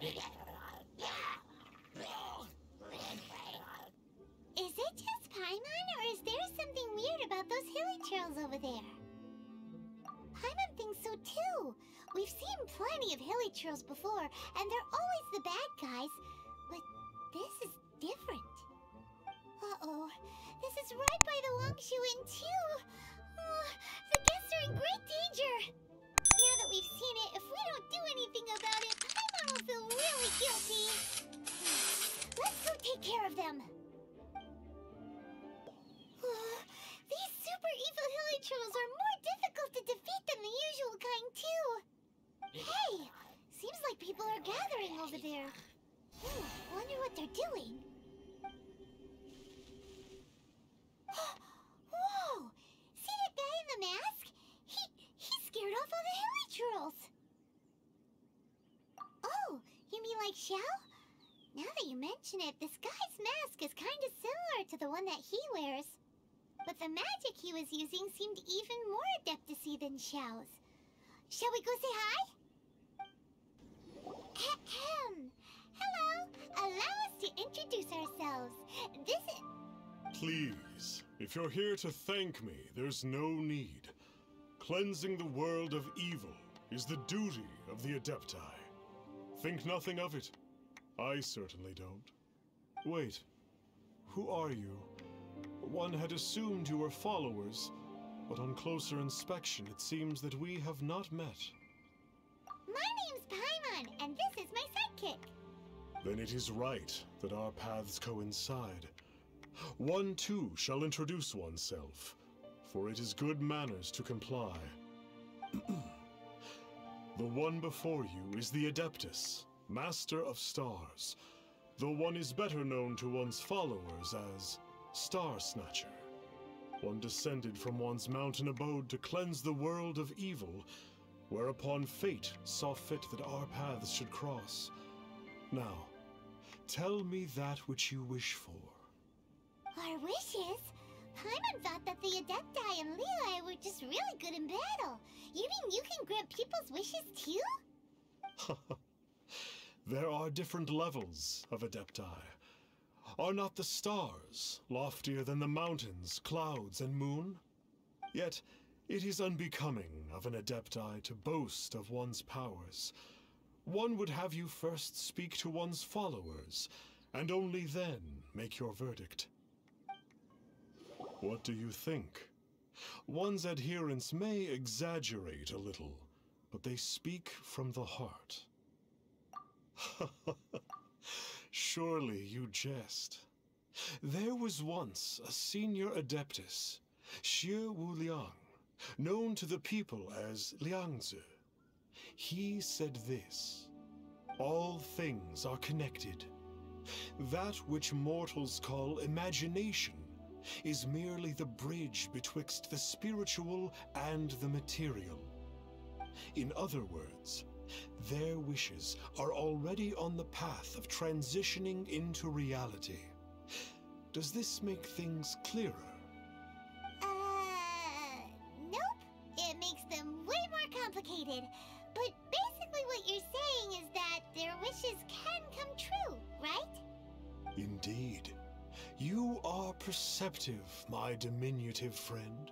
Is it just Paimon, or is there something weird about those hilly trails over there? Paimon thinks so too. We've seen plenty of hilly trails before, and they're always the bad guys. But this is different. Uh-oh. This is right by the Longshu Inn too. Oh, the guests are in great danger. Now that we've seen it, if we don't do anything about it, Paimon will feel really guilty. Let's go take care of them. These super evil hilly trolls are more difficult to defeat than the usual kind too. Hey, seems like people are gathering over there. Wonder what they're doing. Whoa! See that guy in the mask? He scared off all the hilly trolls. Oh, you mean like Xiao? Now that you mention it, this guy's mask is kind of similar to the one that he wears. But the magic he was using seemed even more adeptacy than Xiao's. Shall we go say hi? Ahem. Hello. Allow us to introduce ourselves. This is... Please, if you're here to thank me, there's no need. Cleansing the world of evil is the duty of the Adepti. Think nothing of it. I certainly don't. Wait, who are you? One had assumed you were followers, but on closer inspection it seems that we have not met. My name's Paimon, and this is my sidekick. Then it is right that our paths coincide. One too shall introduce oneself, for it is good manners to comply. The one before you is the Adeptus, Master of Stars. Though one is better known to one's followers as Star Snatcher. One descended from one's mountain abode to cleanse the world of evil, whereupon fate saw fit that our paths should cross. Now, tell me that which you wish for. Our wishes? Paimon thought that the Adepti and Leela were just really good in battle. You mean you can grant people's wishes too? There are different levels of Adepti. Are not the stars loftier than the mountains, clouds, and moon? Yet, it is unbecoming of an Adepti to boast of one's powers. One would have you first speak to one's followers, and only then make your verdict. What do you think? One's adherents may exaggerate a little, but they speak from the heart. Surely you jest. There was once a senior Adeptus, Xie Wuliang, known to the people as Liangzi. He said this: all things are connected. That which mortals call imagination is merely the bridge betwixt the spiritual and the material. In other words, their wishes are already on the path of transitioning into reality. Does this make things clearer? Nope. It makes them way more complicated. But basically what you're saying is that their wishes can come true, right? Indeed. You are perceptive, my diminutive friend.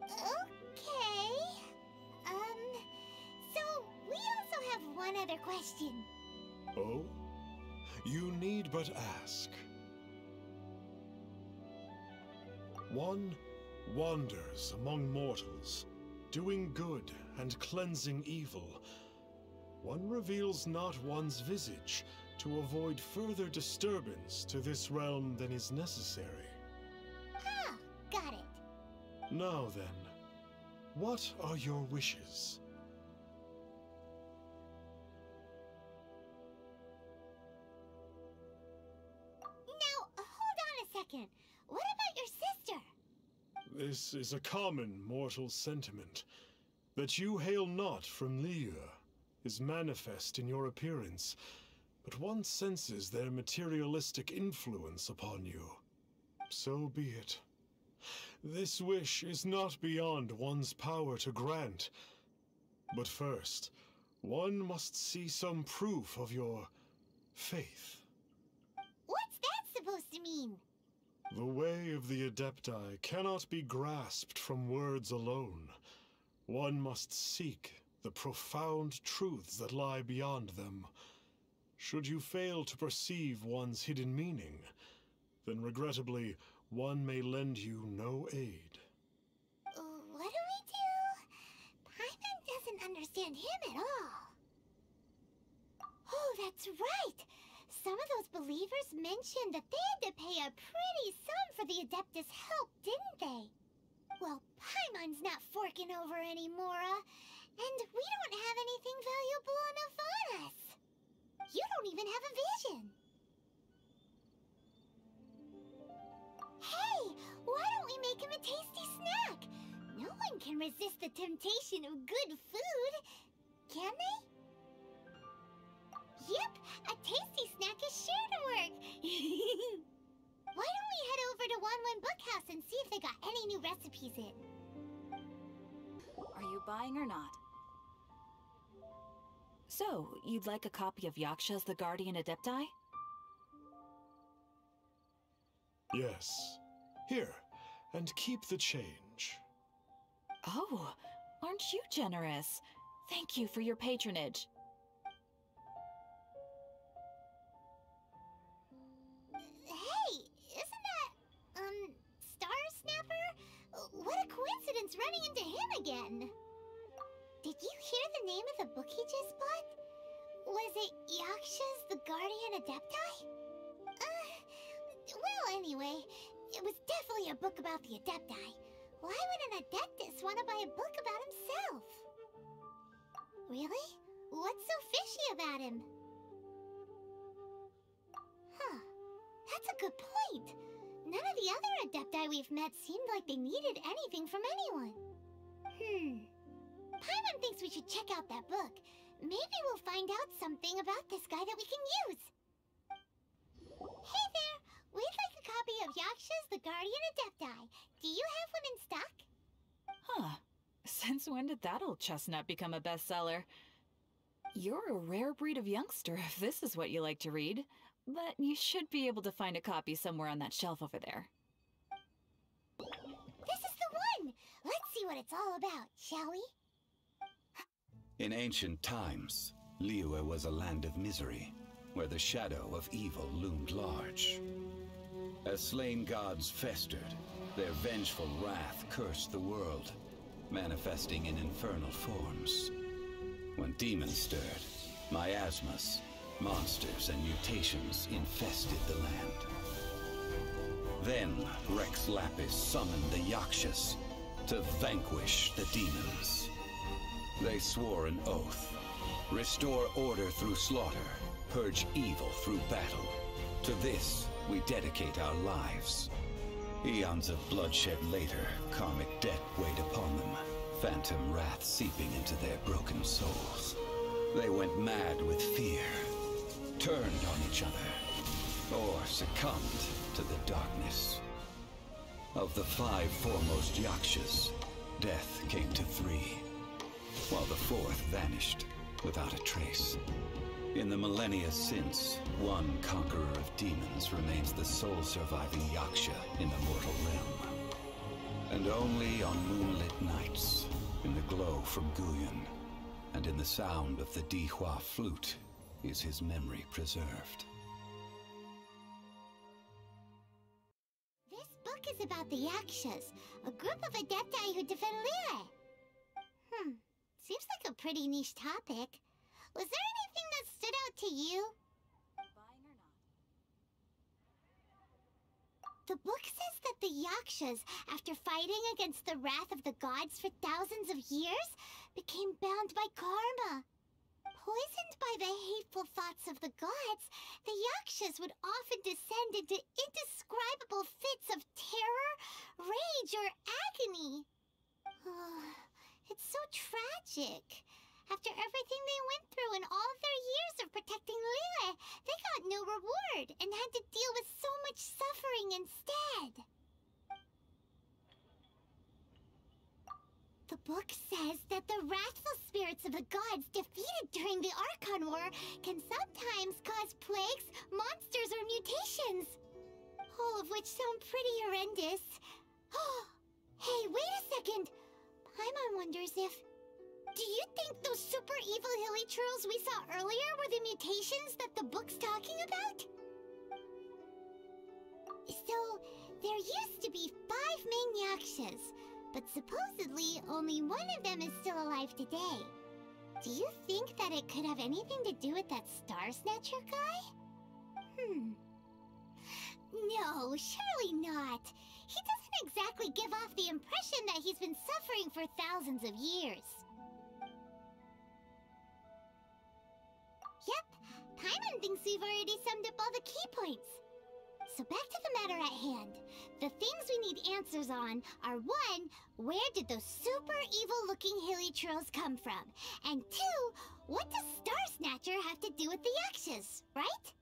Okay. So we also have one other question. Oh? You need but ask. One wanders among mortals, doing good and cleansing evil. One reveals not one's visage to avoid further disturbance to this realm than is necessary. Ah, got it. Now then, what are your wishes? Now, hold on a second. What about your sister? This is a common mortal sentiment. That you hail not from Liu is manifest in your appearance, but one senses their materialistic influence upon you. So be it. This wish is not beyond one's power to grant. But first, one must see some proof of your faith. What's that supposed to mean? The way of the Adepti cannot be grasped from words alone. One must seek the profound truths that lie beyond them. Should you fail to perceive one's hidden meaning, then regrettably, one may lend you no aid. What do we do? Paimon doesn't understand him at all. Oh, that's right! Some of those believers mentioned that they had to pay a pretty sum for the Adeptus' help, didn't they? Well, Paimon's not forking over anymore, and we don't have anything valuable enough on us. You don't even have a vision. Hey, why don't we make him a tasty snack? No one can resist the temptation of good food, can they? Yep, a tasty snack is sure to work. Why don't we head over to Wanwan Bookhouse and see if they got any new recipes in? Are you buying or not? So, you'd like a copy of Yaksha's The Guardian Adepti? Yes. Here, and keep the change. Oh, aren't you generous? Thank you for your patronage. Hey, isn't that, Star Snapper? What a coincidence running into him again. Did you hear the name of the book he just bought? Was it Yaksha's The Guardian Adepti? Well, anyway, it was definitely a book about the Adepti. Why would an Adeptus want to buy a book about himself? Really? What's so fishy about him? Huh. That's a good point. None of the other Adepti we've met seemed like they needed anything from anyone. Paimon thinks we should check out that book. Maybe we'll find out something about this guy that we can use. Hey there! We'd like a copy of Yaksha's The Guardian Adepti. Do you have one in stock? Huh. Since when did that old chestnut become a bestseller? You're a rare breed of youngster if this is what you like to read. But you should be able to find a copy somewhere on that shelf over there. This is the one! Let's see what it's all about, shall we? In ancient times, Liyue was a land of misery, where the shadow of evil loomed large. As slain gods festered, their vengeful wrath cursed the world, manifesting in infernal forms. When demons stirred, miasmas, monsters and mutations infested the land. Then Rex Lapis summoned the Yakshas to vanquish the demons. They swore an oath: restore order through slaughter, purge evil through battle. To this we dedicate our lives. Eons of bloodshed later, karmic debt weighed upon them, phantom wrath seeping into their broken souls. They went mad with fear, turned on each other, or succumbed to the darkness. Of the 5 foremost Yakshas, death came to 3, while the 4th vanished without a trace. In the millennia since, one conqueror of demons remains the sole surviving Yaksha in the mortal realm. And only on moonlit nights, in the glow from Guyon, and in the sound of the Dihua flute, is his memory preserved. This book is about the Yakshas, a group of Adepti who defend Liyue. Seems like a pretty niche topic. Was there anything that stood out to you? Buying or not? The book says that the Yakshas, after fighting against the wrath of the gods for thousands of years, became bound by karma. Poisoned by the hateful thoughts of the gods, the Yakshas would often descend into indescribable fits of terror, rage, or agony. It's so tragic. After everything they went through and all their years of protecting Liyue, they got no reward and had to deal with so much suffering instead. The book says that the wrathful spirits of the gods defeated during the Archon War can sometimes cause plagues, monsters, or mutations. All of which sound pretty horrendous. Hey, wait a second! Paimon wonders if... Do you think those super evil hilly churls we saw earlier were the mutations that the book's talking about? So, there used to be 5 main yakshas, but supposedly only one of them is still alive today. Do you think that it could have anything to do with that Star Snatcher guy? No, surely not. He doesn't exactly give off the impression that he's been suffering for thousands of years. Yep, Paimon thinks we've already summed up all the key points. So back to the matter at hand. The things we need answers on are 1, where did those super evil-looking hilly trolls come from? And 2, what does Star Snatcher have to do with the Yakshas, right?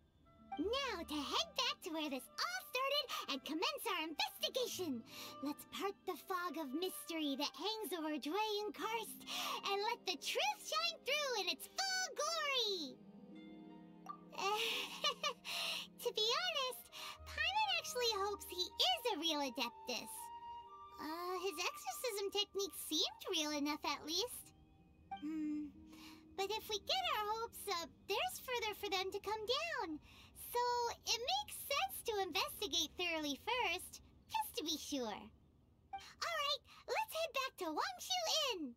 Now to head back to where this all started and commence our investigation. Let's part the fog of mystery that hangs over Dwayne Karst and let the truth shine through in its full glory. To be honest, Paimon actually hopes he is a real Adeptus. His exorcism technique seemed real enough at least. But if we get our hopes up, there's further for them to come down. So it makes sense to investigate thoroughly first, just to be sure. Alright, let's head back to Wangshu Inn!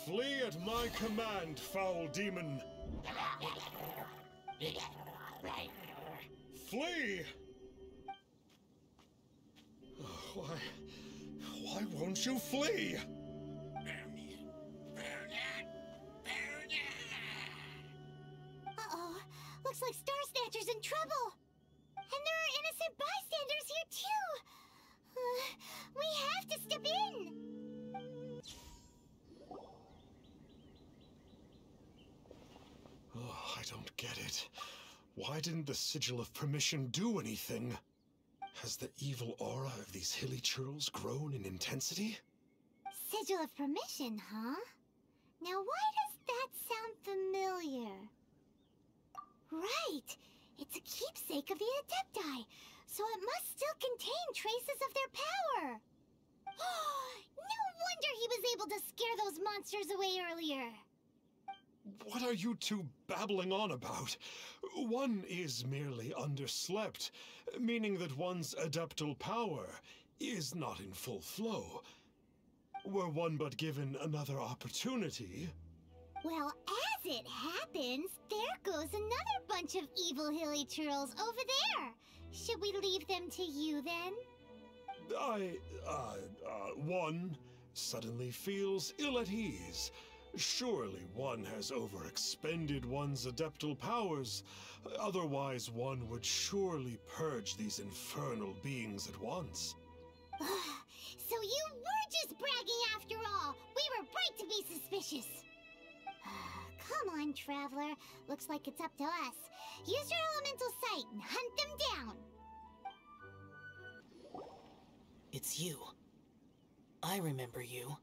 Flee at my command, foul demon! Flee! Why won't you flee? Uh-oh, looks like Star Snatcher's in trouble. And there are innocent bystanders here too. We have to step in. Oh, I don't get it. Why didn't the Sigil of Permission do anything? Has the evil aura of these hilly churls grown in intensity? Sigil of Permission, huh? Now why does that sound familiar? Right! It's a keepsake of the Adepti, so it must still contain traces of their power! No wonder he was able to scare those monsters away earlier! What are you two babbling on about? One is merely underslept, meaning that one's adeptal power is not in full flow. Were one but given another opportunity... Well, as it happens, there goes another bunch of evil hilly churls over there. Should we leave them to you, then? One suddenly feels ill at ease. Surely one has overexpended one's adeptal powers. Otherwise, one would surely purge these infernal beings at once. So you were just bragging after all! We were right to be suspicious! Come on, Traveler. Looks like it's up to us. Use your elemental sight and hunt them down! It's you. I remember you.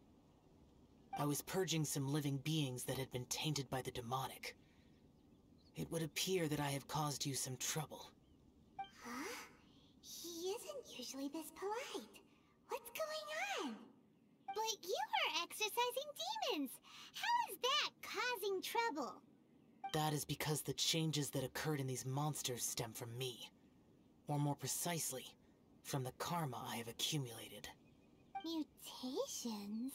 I was purging some living beings that had been tainted by the demonic. It would appear that I have caused you some trouble. Huh? He isn't usually this polite. What's going on? But you are exorcising demons! How is that causing trouble? That is because the changes that occurred in these monsters stem from me. Or more precisely, from the karma I have accumulated. Mutations?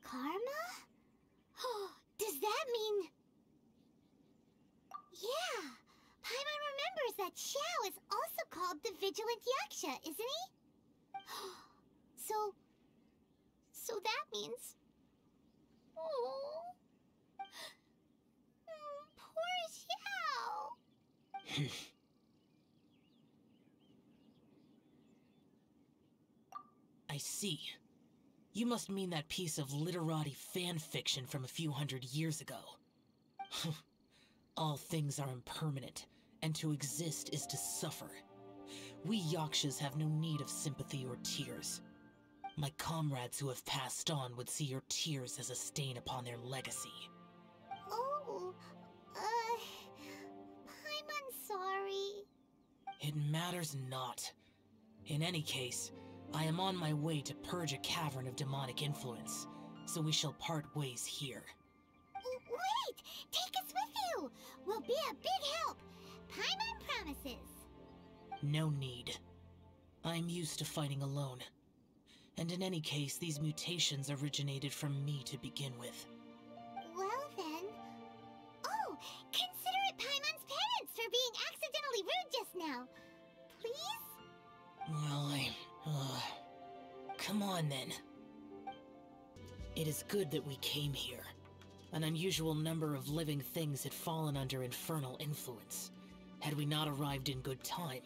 Karma? Does that mean... Yeah! Paimon remembers that Xiao is also called the Vigilant Yaksha, isn't he? So that means... Oh... Poor Xiao! I see. You must mean that piece of literati fan fiction from a few hundred years ago. All things are impermanent, and to exist is to suffer. We Yakshas have no need of sympathy or tears. My comrades who have passed on would see your tears as a stain upon their legacy. Oh, I'm sorry. It matters not. In any case, I am on my way to purge a cavern of demonic influence, so we shall part ways here. Wait! Take us with you! We'll be a big help! Paimon promises! No need. I'm used to fighting alone. And in any case, these mutations originated from me to begin with. Well then... Oh! Consider it Paimon's penance for being accidentally rude just now! Please? Well, come on then. It is good that we came here. An unusual number of living things had fallen under infernal influence. Had we not arrived in good time,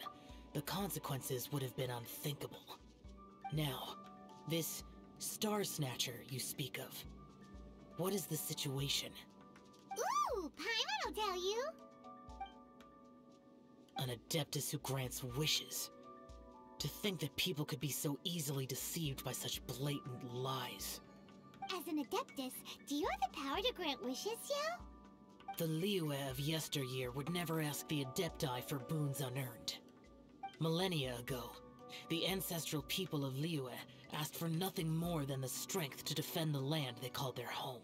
the consequences would have been unthinkable. Now, this Star Snatcher you speak of, what is the situation? Ooh! Paimon will tell you! An Adeptus who grants wishes. To think that people could be so easily deceived by such blatant lies. As an Adeptus, do you have the power to grant wishes, Yao? The Liyue of yesteryear would never ask the Adepti for boons unearned. Millennia ago, the ancestral people of Liyue asked for nothing more than the strength to defend the land they called their home.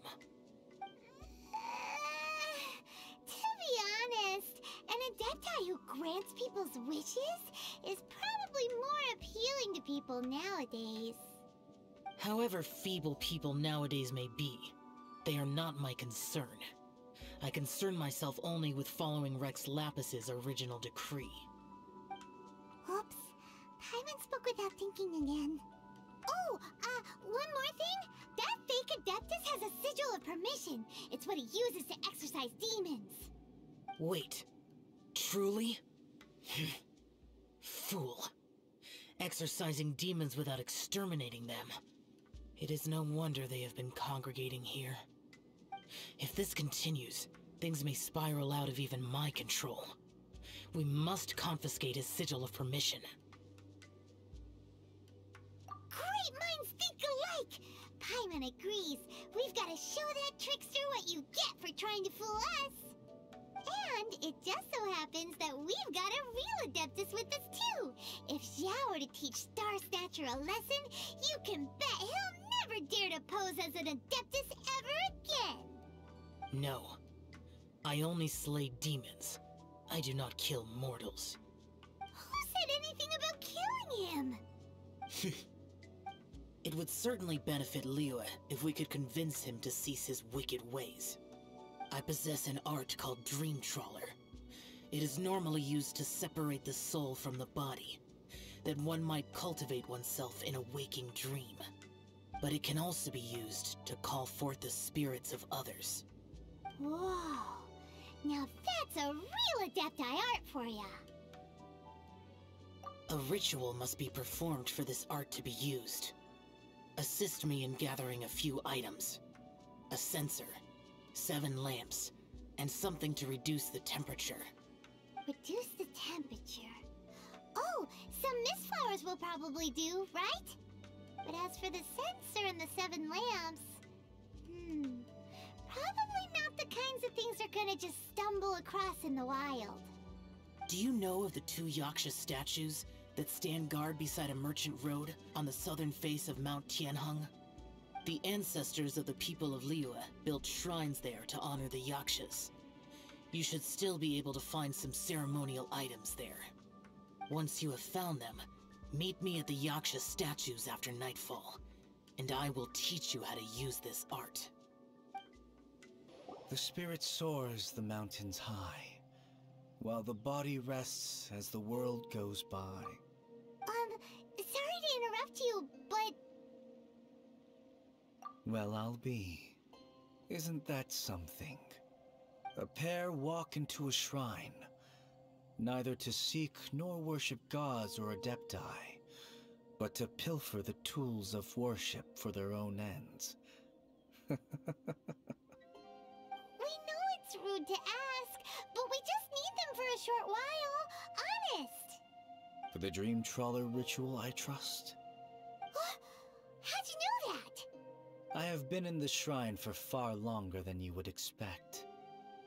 To be honest, an Adepti who grants people's wishes is probably more appealing to people nowadays. However feeble people nowadays may be, they are not my concern. I concern myself only with following Rex Lapis's original decree. Oops. Paimon spoke without thinking again. Oh, one more thing. That fake Adeptus has a sigil of permission. It's what he uses to exorcise demons. Wait. Truly? Fool. Exorcising demons without exterminating them. It is no wonder they have been congregating here. If this continues, things may spiral out of even my control. We must confiscate his sigil of permission. Great minds think alike! Paimon agrees. We've got to show that trickster what you get for trying to fool us. And it just so happens that we've got a real Adeptus with us too. If Xiao were to teach Star Snatcher a lesson, you can bet he'll never dare to pose as an Adeptus ever again. No. I only slay demons. I do not kill mortals. Who said anything about killing him? It would certainly benefit Liyue if we could convince him to cease his wicked ways. I possess an art called Dream Trawler. It is normally used to separate the soul from the body, that one might cultivate oneself in a waking dream. But it can also be used to call forth the spirits of others. Whoa. Now that's a real Adepti art for ya. A ritual must be performed for this art to be used. Assist me in gathering a few items. A censer, 7 lamps, and something to reduce the temperature. Reduce the temperature. Oh, some mist flowers will probably do, right? But as for the censer and the 7 lamps... probably not the kinds of things they're gonna just stumble across in the wild. Do you know of the 2 Yaksha statues that stand guard beside a merchant road on the southern face of Mount Tianheng? The ancestors of the people of Liyue built shrines there to honor the Yakshas. You should still be able to find some ceremonial items there. Once you have found them, meet me at the Yaksha statues after nightfall, and I will teach you how to use this art. The spirit soars the mountains high, while the body rests as the world goes by. Sorry to interrupt you, but... Well, I'll be. Isn't that something? A pair walk into a shrine, neither to seek nor worship gods or adepti, but to pilfer the tools of worship for their own ends. We know it's rude to ask, but we just need them for a short while. Honest! For the Dream Trawler ritual, I trust. I have been in the shrine for far longer than you would expect.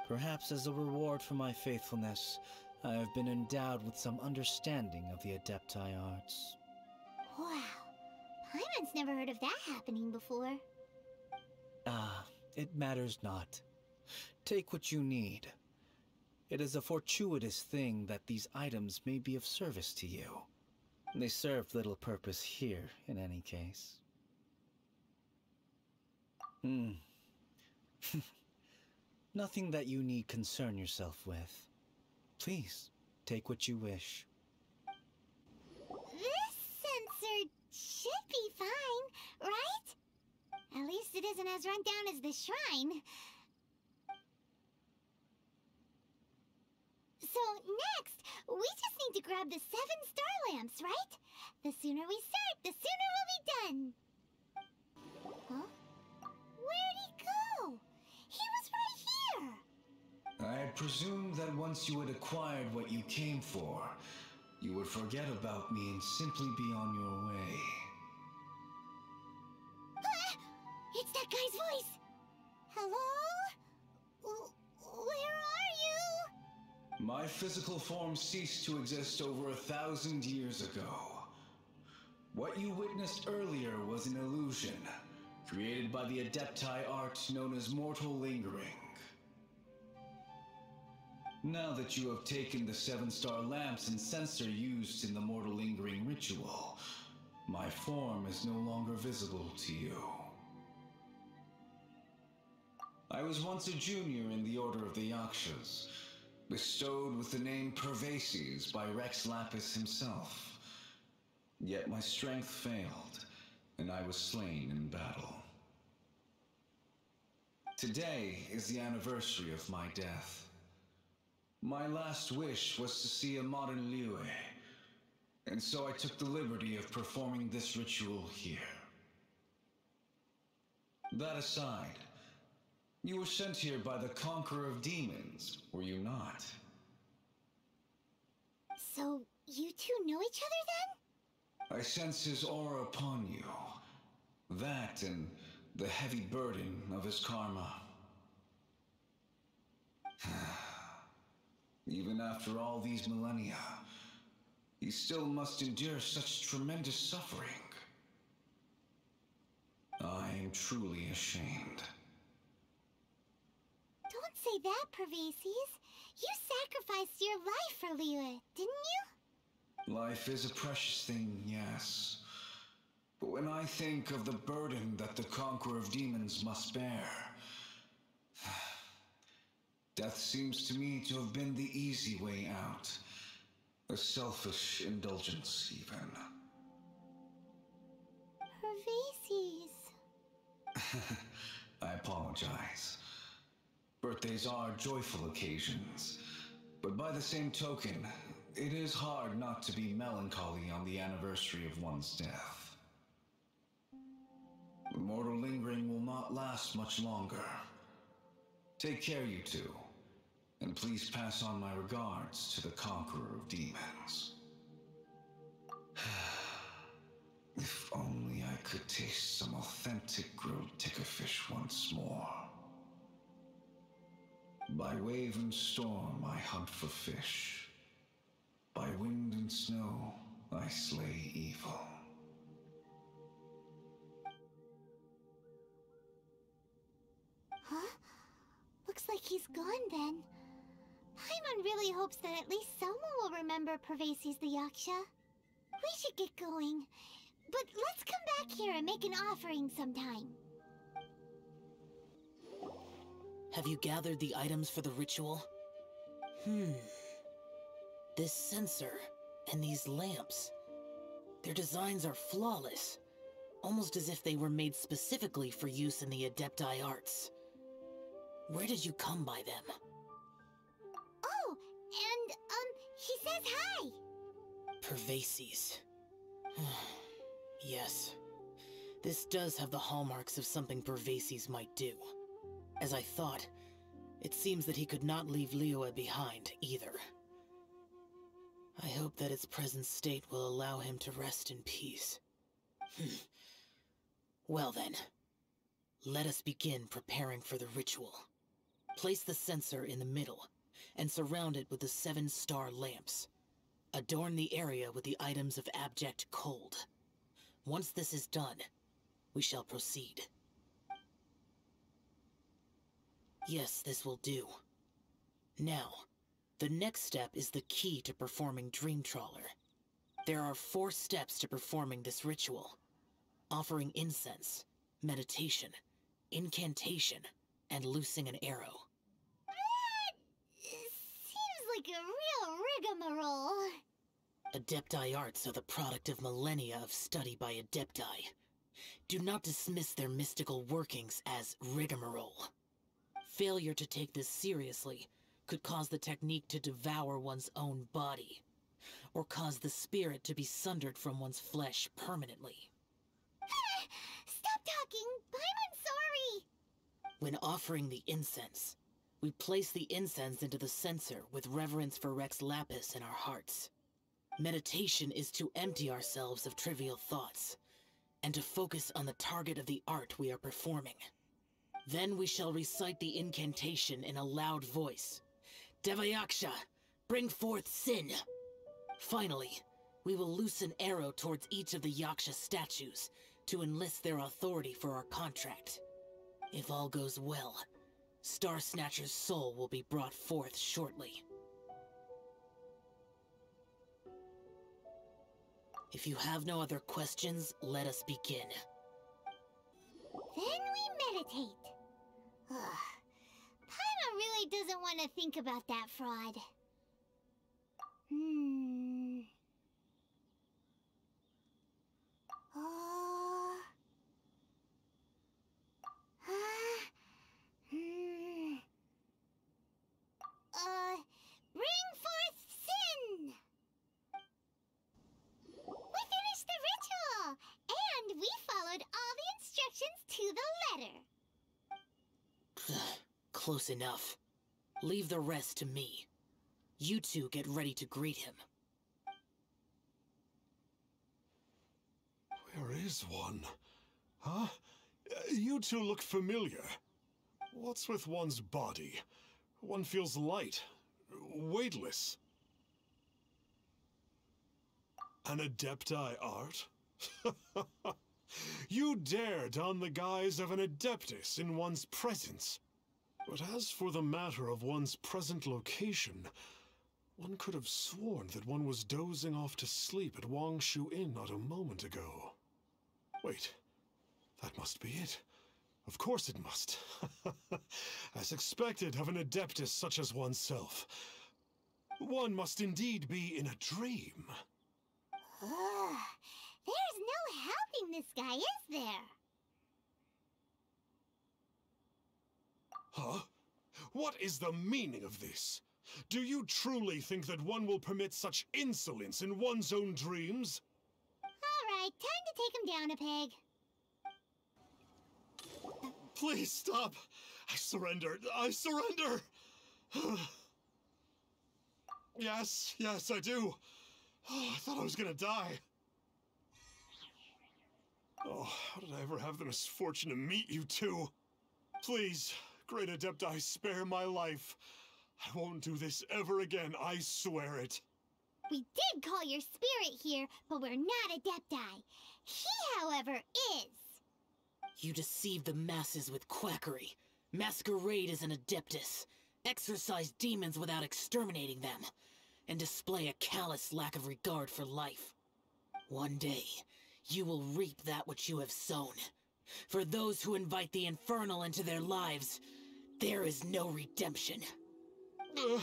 Perhaps as a reward for my faithfulness, I have been endowed with some understanding of the Adepti arts. Wow. Paimon's never heard of that happening before. Ah, it matters not. Take what you need. It is a fortuitous thing that these items may be of service to you. They served little purpose here, in any case. Nothing that you need concern yourself with. Please, take what you wish. This sensor should be fine, right? At least it isn't as run down as the shrine. So next, we just need to grab the 7 star lamps, right? The sooner we start, the sooner we'll be done. Huh? Where'd he go? He was right here. I had presumed that once you had acquired what you came for, you would forget about me and simply be on your way. Ah! It's that guy's voice. Hello? Where are you? My physical form ceased to exist over 1,000 years ago. What you witnessed earlier was an illusion, created by the Adepti art known as mortal lingering. Now that you have taken the 7 star lamps and sensor used in the mortal lingering ritual, my form is no longer visible to you. I was once a junior in the Order of the Yakshas, bestowed with the name Pervases by Rex Lapis himself. Yet my strength failed, and I was slain in battle. Today is the anniversary of my death. My last wish was to see a modern Liyue, and so I took the liberty of performing this ritual here. That aside, you were sent here by the Conqueror of Demons, were you not? So, you two know each other then? I sense his aura upon you. That and the heavy burden of his karma. Even after all these millennia, he still must endure such tremendous suffering. I am truly ashamed. Don't say that, Pervases. You sacrificed your life for Liyue, didn't you? Life is a precious thing, yes. But when I think of the burden that the Conqueror of Demons must bear, death seems to me to have been the easy way out. A selfish indulgence, even. Pervases. I apologize. Birthdays are joyful occasions, but by the same token, it is hard not to be melancholy on the anniversary of one's death. The mortal lingering will not last much longer. Take care, you two, and please pass on my regards to the Conqueror of Demons. If only I could taste some authentic grilled tikka fish once more. By wave and storm I hunt for fish. By wind and snow I slay evil. Huh? Looks like he's gone then. Paimon really hopes that at least someone will remember Pervases the Yaksha. We should get going. But let's come back here and make an offering sometime. Have you gathered the items for the ritual? This sensor and these lamps. Their designs are flawless. Almost as if they were made specifically for use in the Adepti arts. Where did you come by them? Oh, and, he says hi! Pervases. Yes. This does have the hallmarks of something Pervases might do. As I thought, it seems that he could not leave Liyue behind, either. I hope that its present state will allow him to rest in peace. Well then, Let us begin preparing for the ritual. Place the censer in the middle, and surround it with the 7-star lamps. Adorn the area with the items of abject cold. Once this is done, we shall proceed. Yes, this will do. Now, the next step is the key to performing Dream Trawler. There are 4 steps to performing this ritual. Offering incense, meditation, incantation, and loosing an arrow. That seems like a real rigmarole. Adepti arts are the product of millennia of study by Adepti. Do not dismiss their mystical workings as rigmarole. Failure to take this seriously could cause the technique to devour one's own body, or cause the spirit to be sundered from one's flesh permanently. Stop talking! I'm sorry! When offering the incense, we place the incense into the censer with reverence for Rex Lapis in our hearts. Meditation is to empty ourselves of trivial thoughts, and to focus on the target of the art we are performing. Then we shall recite the incantation in a loud voice. Devayaksha, bring forth sin! Finally, we will loose an arrow towards each of the Yaksha statues to enlist their authority for our contract. If all goes well, Star Snatcher's soul will be brought forth shortly. If you have no other questions, let us begin. Then we meditate. Paimon really doesn't want to think about that fraud. Bring forth sin! We finished the ritual! And we followed all the instructions to the letter. Close enough. Leave the rest to me. You two get ready to greet him. Where is one? Huh? You two look familiar. What's with one's body? One feels light, weightless. An Adepti art? You dare don the guise of an Adeptus in one's presence. But as for the matter of one's present location, one could have sworn that one was dozing off to sleep at Wangshu Inn not a moment ago. Wait, that must be it. Of course it must. As expected of an Adeptus such as oneself. One must indeed be in a dream. There's no helping this guy, is there? Huh? What is the meaning of this? Do you truly think that one will permit such insolence in one's own dreams? Alright, time to take him down a peg. Please stop! I surrender! I surrender! Yes, I do. Oh, I thought I was gonna die. Oh, how did I ever have the misfortune to meet you two? Please, Great Adepti, spare my life. I won't do this ever again, I swear it. We did call your spirit here, but we're not Adepti. He, however, is. You deceive the masses with quackery. Masquerade as an Adeptus. Exorcise demons without exterminating them. And display a callous lack of regard for life. One day, you will reap that which you have sown. For those who invite the infernal into their lives, there is no redemption. You're...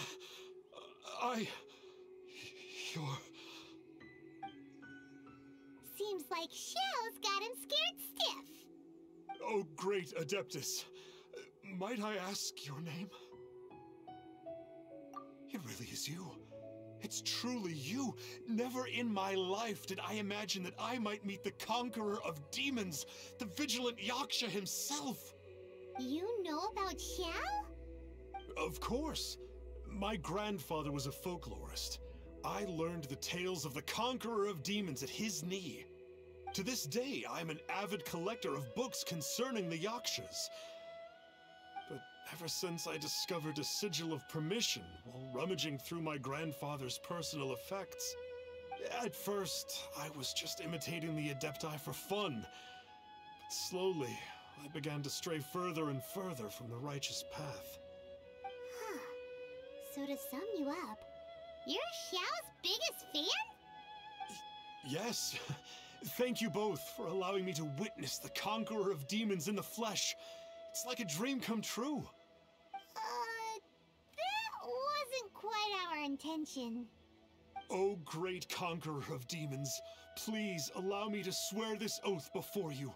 Seems like Shell's got him scared stiff. Oh, great Adeptus. Might I ask your name? It really is you. It's truly you. Never in my life did I imagine that I might meet the conqueror of demons, the vigilant Yaksha himself. You know about Shell? Of course. My grandfather was a folklorist. I learned the tales of the conqueror of demons at his knee. To this day, I'm an avid collector of books concerning the Yakshas. But ever since I discovered a sigil of permission while rummaging through my grandfather's personal effects, at first, I was just imitating the Adepti for fun. But slowly, I began to stray further and further from the righteous path. Huh. So to sum you up, you're Xiao's biggest fan? Yes. Thank you both for allowing me to witness the conqueror of demons in the flesh. It's like a dream come true. That wasn't quite our intention. Oh, great conqueror of demons, please allow me to swear this oath before you.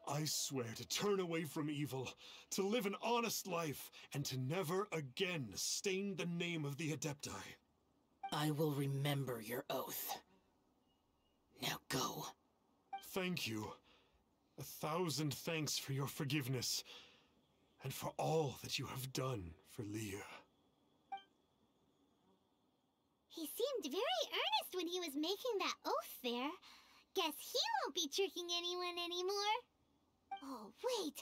I swear to turn away from evil, to live an honest life, and to never again stain the name of the Adepti. I will remember your oath. Now go. Thank you. 1,000 thanks for your forgiveness, and for all that you have done for Leah. He seemed very earnest when he was making that oath there. Guess he won't be tricking anyone anymore. Oh, wait.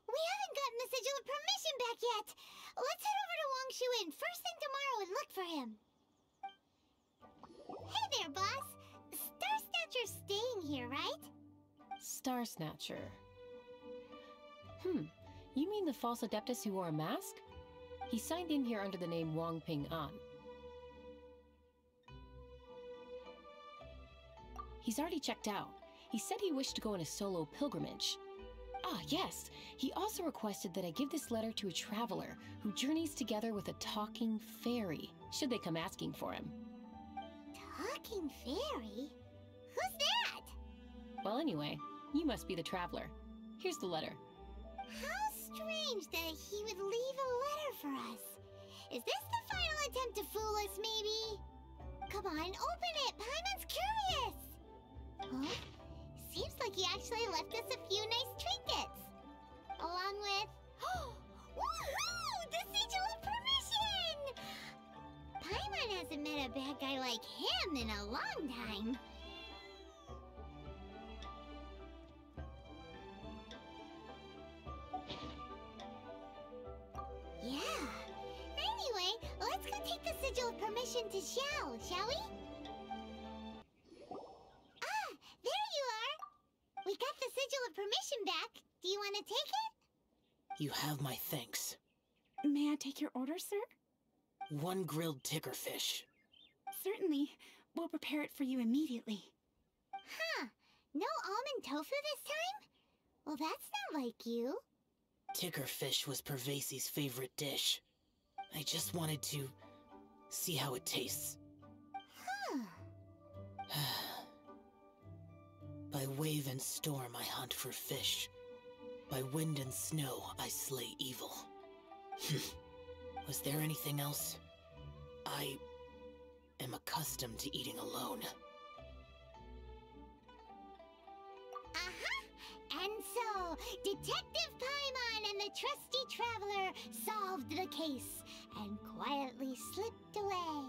We haven't gotten the sigil of permission back yet. Let's head over to Wangshuin first thing tomorrow and look for him. Hey there, boss. Star Snatcher's staying here, right? Star Snatcher. You mean the false Adeptus who wore a mask? He signed in here under the name Wang Ping An. He's already checked out. He said he wished to go on a solo pilgrimage. Ah, yes. He also requested that I give this letter to a traveler who journeys together with a talking fairy, should they come asking for him. Talking fairy? Who's that? Well, anyway, you must be the traveler. Here's the letter. How strange that he would leave a letter for us. Is this the final attempt to fool us, maybe? Come on, open it! Paimon's curious! Huh? Seems like he actually left us a few nice trinkets. Along with... Woohoo! The sigil of permission! Paimon hasn't met a bad guy like him in a long time. Yeah. Anyway, let's go take the sigil of permission to Xiao, shall we? Ah, there you are! We got the sigil of permission back. Do you want to take it? You have my thanks. May I take your order, sir? 1 grilled ticker fish. Certainly. We'll prepare it for you immediately. Huh. No almond tofu this time? Well, that's not like you. Ticker fish was Pervasi's favorite dish. I just wanted to see how it tastes. Huh. By wave and storm I hunt for fish. By wind and snow I slay evil. Was there anything else? I am accustomed to eating alone. And so, Detective Paimon and the trusty traveler solved the case and quietly slipped away.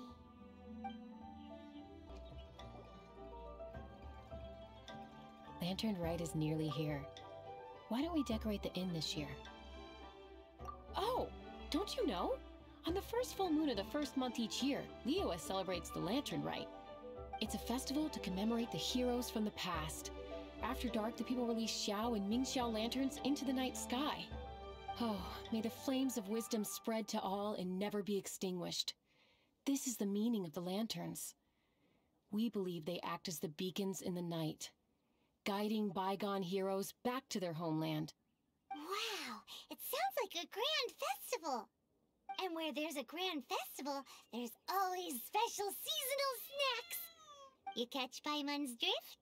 Lantern Rite is nearly here. Why don't we decorate the inn this year? Oh, don't you know? On the first full moon of the first month each year, Liyue celebrates the Lantern Rite. It's a festival to commemorate the heroes from the past. After dark, the people release Xiao and Mingxiao lanterns into the night sky. Oh, may the flames of wisdom spread to all and never be extinguished. This is the meaning of the lanterns. We believe they act as the beacons in the night, guiding bygone heroes back to their homeland. Wow, it sounds like a grand festival. And where there's a grand festival, there's always special seasonal snacks. You catch Paimon's drift?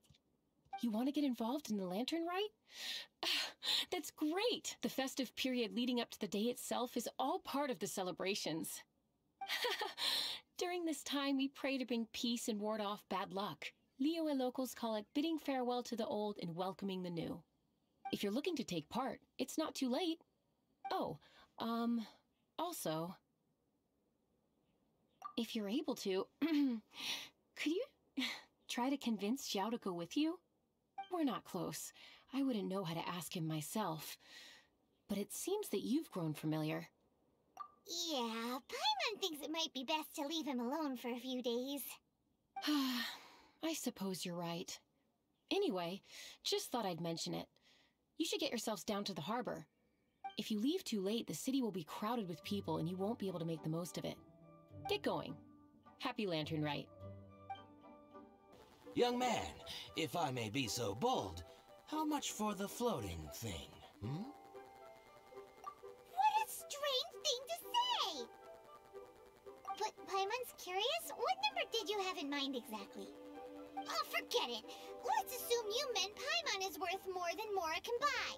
You want to get involved in the Lantern Rite? That's great! The festive period leading up to the day itself is all part of the celebrations. During this time, we pray to bring peace and ward off bad luck. Liyue locals call it bidding farewell to the old and welcoming the new. If you're looking to take part, it's not too late. Oh, also, if you're able to, could you Try to convince Xiao to go with you? We're not close. I wouldn't know how to ask him myself. But it seems that you've grown familiar. Yeah, Paimon thinks it might be best to leave him alone for a few days. I suppose you're right. Anyway, just thought I'd mention it. You should get yourselves down to the harbor. If you leave too late, the city will be crowded with people and you won't be able to make the most of it. Get going. Happy Lantern Rite. Young man, if I may be so bold, how much for the floating thing, hmm? What a strange thing to say! But Paimon's curious, what number did you have in mind exactly? Oh, forget it! Let's assume you meant Paimon is worth more than Mora can buy.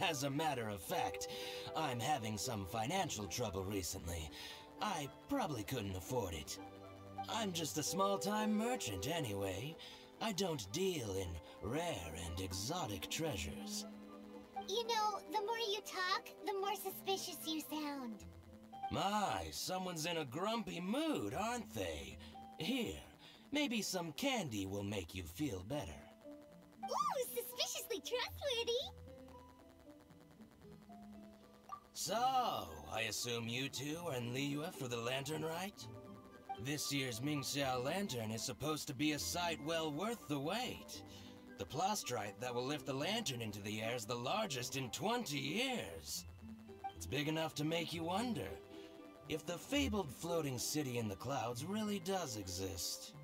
As a matter of fact, I'm having some financial trouble recently. I probably couldn't afford it. I'm just a small-time merchant anyway. I don't deal in rare and exotic treasures. You know, the more you talk, the more suspicious you sound. My, someone's in a grumpy mood, aren't they? Here, maybe some candy will make you feel better. Ooh, suspiciously trustworthy! So, I assume you two are in Liyue for the Lantern Rite? This year's Mingxiao Lantern is supposed to be a sight well worth the wait. The plastrite that will lift the lantern into the air is the largest in 20 years. It's big enough to make you wonder if the fabled floating city in the clouds really does exist.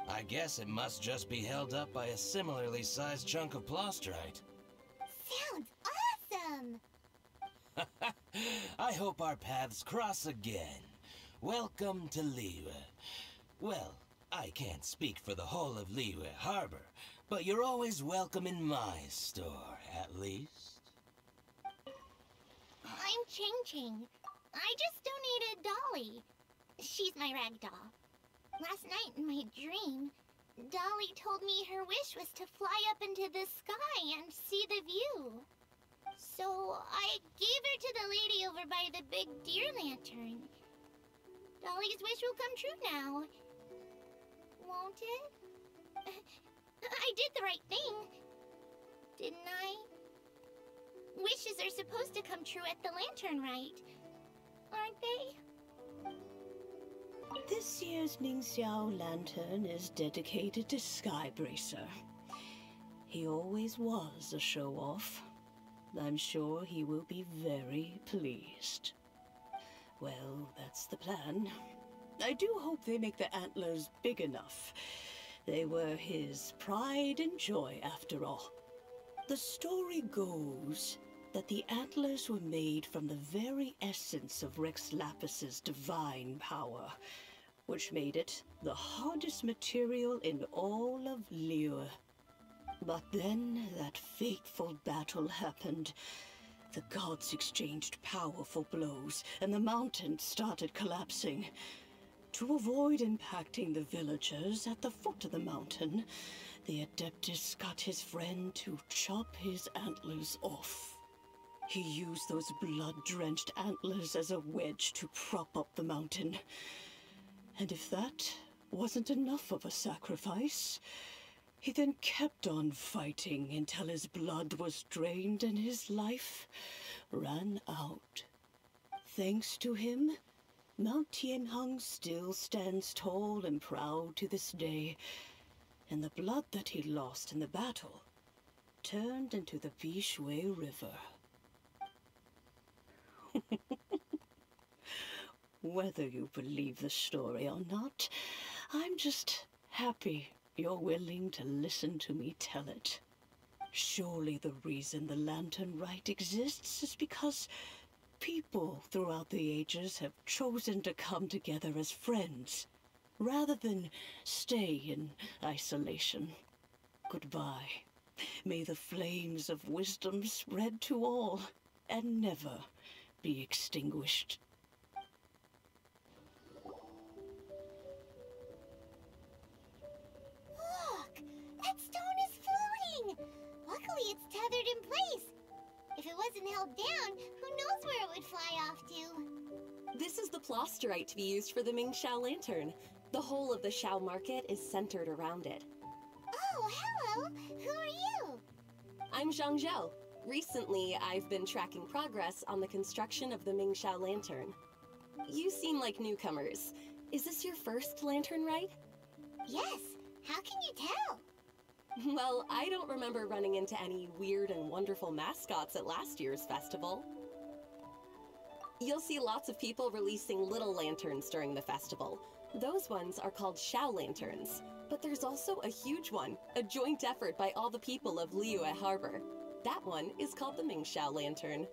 I guess it must just be held up by a similarly sized chunk of plastrite. Sounds awesome! I hope our paths cross again. Welcome to Liyue. Well, I can't speak for the whole of Liyue Harbor, but you're always welcome in my store, at least. I'm Ching Ching. I just donated Dolly. She's my rag doll. Last night in my dream, Dolly told me her wish was to fly up into the sky and see the view. So I gave her to the lady over by the big deer lantern. Dolly's wish will come true now. Won't it? I did the right thing, didn't I? Wishes are supposed to come true at the Lantern Rite, aren't they? This year's Mingxiao Lantern is dedicated to Skybracer. He always was a show-off. I'm sure he will be very pleased. Well, that's the plan. I do hope they make the antlers big enough. They were his pride and joy, after all. The story goes that the antlers were made from the very essence of Rex Lapis's divine power, which made it the hardest material in all of Liyue. But then that fateful battle happened. The gods exchanged powerful blows, and the mountain started collapsing. To avoid impacting the villagers at the foot of the mountain, the Adeptus got his friend to chop his antlers off. He used those blood-drenched antlers as a wedge to prop up the mountain. And if that wasn't enough of a sacrifice, he then kept on fighting until his blood was drained and his life ran out. Thanks to him, Mount Tianheng still stands tall and proud to this day, and the blood that he lost in the battle turned into the Bishui River. Whether you believe the story or not, I'm just happy you're willing to listen to me tell it. Surely the reason the Lantern Rite exists is because people throughout the ages have chosen to come together as friends, rather than stay in isolation. Goodbye. May the flames of wisdom spread to all, and never be extinguished. Look! That stone is floating! Luckily it's tethered in place. If it wasn't held down, who knows where it would fly off to? This is the plasterite to be used for the Mingxiao Lantern. The whole of the Shao market is centered around it. Oh, hello! Who are you? I'm Zhang Zhou. Recently, I've been tracking progress on the construction of the Mingxiao lantern. You seem like newcomers. Is this your first lantern rite? Yes. How can you tell? Well, I don't remember running into any weird and wonderful mascots at last year's festival. You'll see lots of people releasing little lanterns during the festival. Those ones are called Shao lanterns. But there's also a huge one, a joint effort by all the people of Liyue Harbor. That one is called the Mingxiao lantern.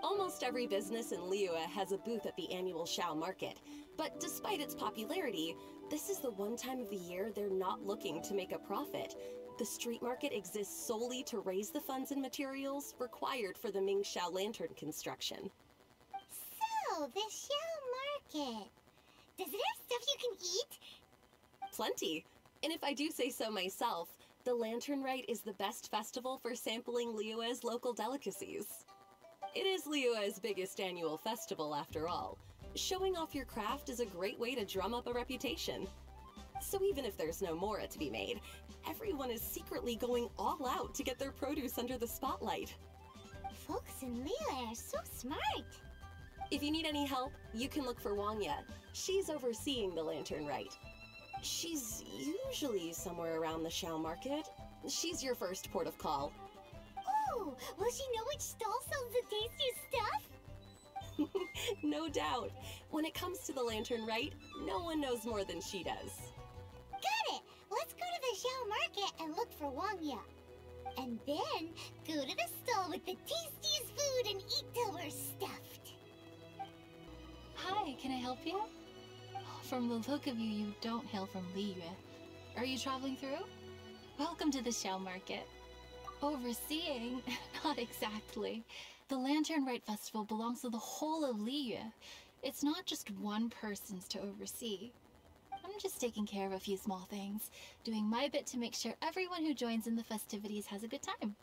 Almost every business in Liyue has a booth at the annual Shao market. But despite its popularity, this is the one time of the year they're not looking to make a profit. The street market exists solely to raise the funds and materials required for the Mingxiao lantern construction. So, the Shao market. Does it have stuff you can eat? Plenty. And if I do say so myself, the Lantern Rite is the best festival for sampling Liyue's local delicacies. It is Liyue's biggest annual festival, after all. Showing off your craft is a great way to drum up a reputation. So even if there's no mora to be made, everyone is secretly going all out to get their produce under the spotlight. Folks in Liyue are so smart. If you need any help, you can look for Wangya. She's overseeing the Lantern Rite. She's usually somewhere around the Shao market. She's your first port of call. Oh, will she know which stall sells the tastiest stuff? No doubt. When it comes to the Lantern Rite, no one knows more than she does. Got it! Let's go to the Shao market and look for Wangya. And then go to the stall with the tastiest food and eat till we're stuffed. Hi, can I help you? From the look of you, you don't hail from Liyue. Are you traveling through? Welcome to the Shao market. Overseeing? Not exactly. The Lantern Rite Festival belongs to the whole of Liyue. It's not just one person's to oversee. I'm just taking care of a few small things, doing my bit to make sure everyone who joins in the festivities has a good time.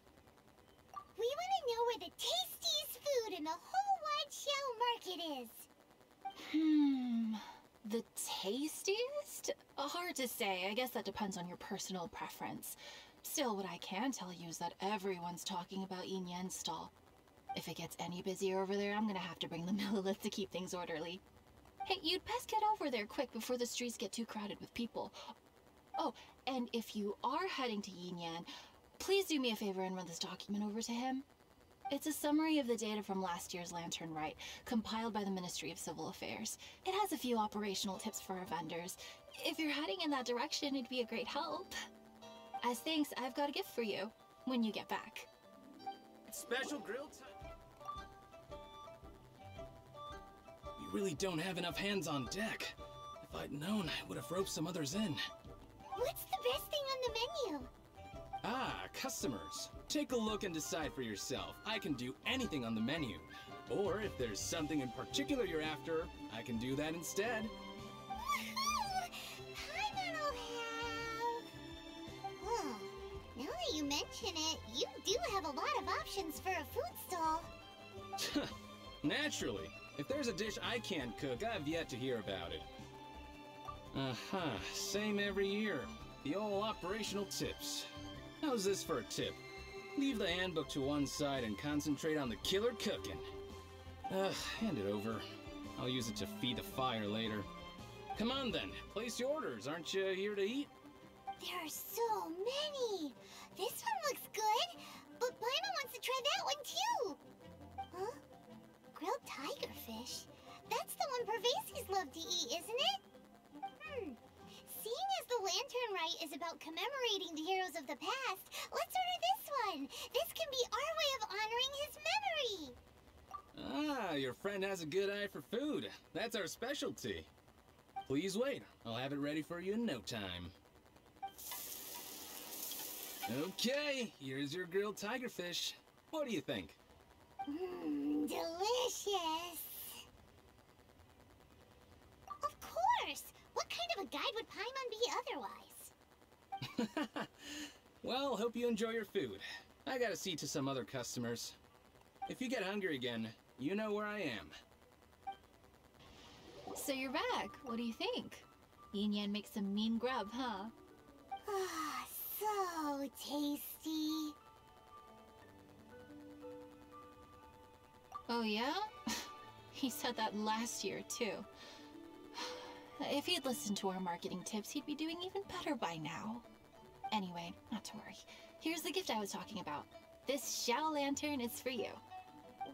We want to know where the tastiest food in the whole wide Shao market is. The tastiest? Hard to say. I guess that depends on your personal preference. Still, what I can tell you is that everyone's talking about Yin Yan's stall. If it gets any busier over there, I'm gonna have to bring the millilith to keep things orderly. Hey, you'd best get over there quick before the streets get too crowded with people. Oh, and if you are heading to Yin Yan, please do me a favor and run this document over to him. It's a summary of the data from last year's Lantern Rite, compiled by the Ministry of Civil Affairs. It has a few operational tips for our vendors. If you're heading in that direction, it'd be a great help. As thanks, I've got a gift for you when you get back. Special grill time. We really don't have enough hands on deck. If I'd known, I would have roped some others in. What's the best thing on the menu? Ah, customers. Take a look and decide for yourself. I can do anything on the menu. Or if there's something in particular you're after, I can do that instead. Woohoo! Paimon'll have... Huh. Now that you mention it, you do have a lot of options for a food stall. Naturally. If there's a dish I can't cook, I've yet to hear about it. Same every year. The old operational tips. How's this for a tip? Leave the handbook to one side and concentrate on the killer cooking. Hand it over. I'll use it to feed the fire later. Come on then, place your orders. Aren't you here to eat? There are so many. This one looks good, but Paimon wants to try that one too. Huh? Grilled tigerfish? That's the one Pervases love to eat, isn't it? Seeing as the Lantern Rite is about commemorating the heroes of the past, let's order this one. This can be our way of honoring his memory. Ah, your friend has a good eye for food. That's our specialty. Please wait. I'll have it ready for you in no time. Okay, here's your grilled tigerfish. What do you think? Delicious. Of course. What kind of a guide would Paimon be otherwise? Well, hope you enjoy your food. I gotta see to some other customers. If you get hungry again, you know where I am. So you're back. What do you think? Yin Yan makes some mean grub, huh? Ah, so tasty. Oh yeah? He said that last year, too. If he'd listened to our marketing tips, he'd be doing even better by now. Anyway, not to worry. Here's the gift I was talking about. This Xiao lantern is for you.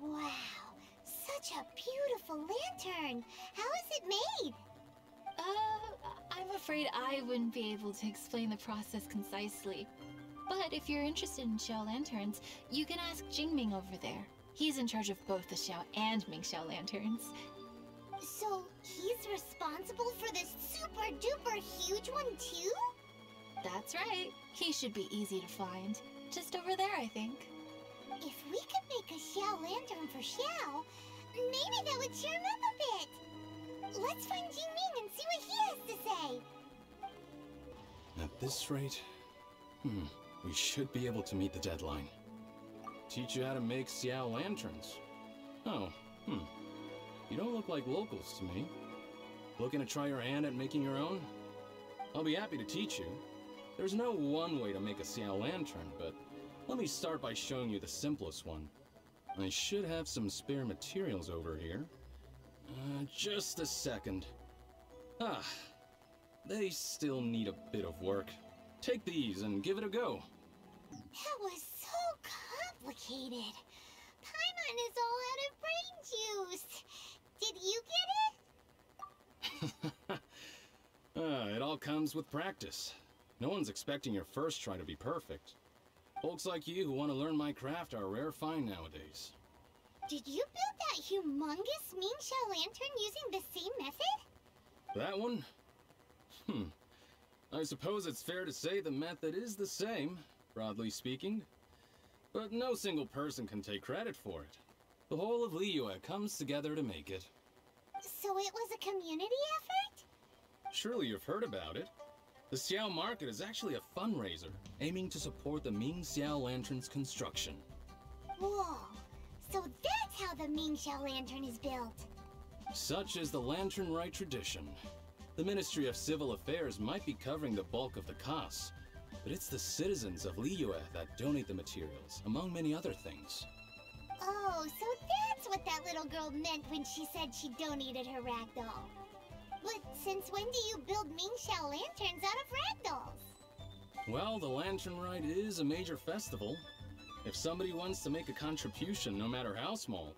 Wow, such a beautiful lantern. How is it made? I'm afraid I wouldn't be able to explain the process concisely. But if you're interested in Xiao lanterns, you can ask Jingming over there. He's in charge of both the Xiao and Mingxiao lanterns. So, he's responsible for this super duper huge one too? That's right. He should be easy to find. Just over there, I think. If we could make a Xiao lantern for Xiao, maybe that would cheer him up a bit. Let's find Jingming and see what he has to say. At this rate, we should be able to meet the deadline. Teach you how to make Xiao lanterns. Oh, you don't look like locals to me. Looking to try your hand at making your own? I'll be happy to teach you. There's no one way to make a Xiao lantern, but let me start by showing you the simplest one. I should have some spare materials over here. Just a second. They still need a bit of work. Take these and give it a go. That was so complicated. Paimon is all out of brain juice. Did you get it? It all comes with practice. No one's expecting your first try to be perfect. Folks like you who want to learn my craft are a rare find nowadays. Did you build that humongous Mingxiao lantern using the same method? That one? I suppose it's fair to say the method is the same, broadly speaking. But no single person can take credit for it. The whole of Liyue comes together to make it. So it was a community effort? Surely you've heard about it. The Xiao Market is actually a fundraiser, aiming to support the Ming Xiao Lantern's construction. Whoa, so that's how the Mingxiao lantern is built. Such is the Lantern Rite tradition. The Ministry of Civil Affairs might be covering the bulk of the costs, but it's the citizens of Liyue that donate the materials, among many other things. Oh, so that's what that little girl meant when she said she donated her ragdoll. But since when do you build Mingxiao lanterns out of ragdolls? Well, the Lantern Rite is a major festival. If somebody wants to make a contribution, no matter how small,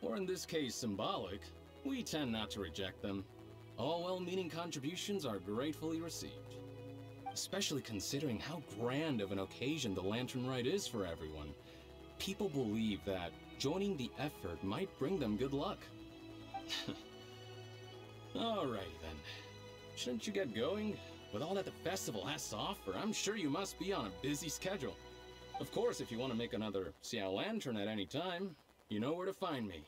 or in this case symbolic, we tend not to reject them. All well-meaning contributions are gratefully received. Especially considering how grand of an occasion the Lantern Rite is for everyone. People believe that joining the effort might bring them good luck. Alright then. Shouldn't you get going? With all that the festival has to offer, I'm sure you must be on a busy schedule. Of course, if you want to make another Xiao Lantern at any time, you know where to find me.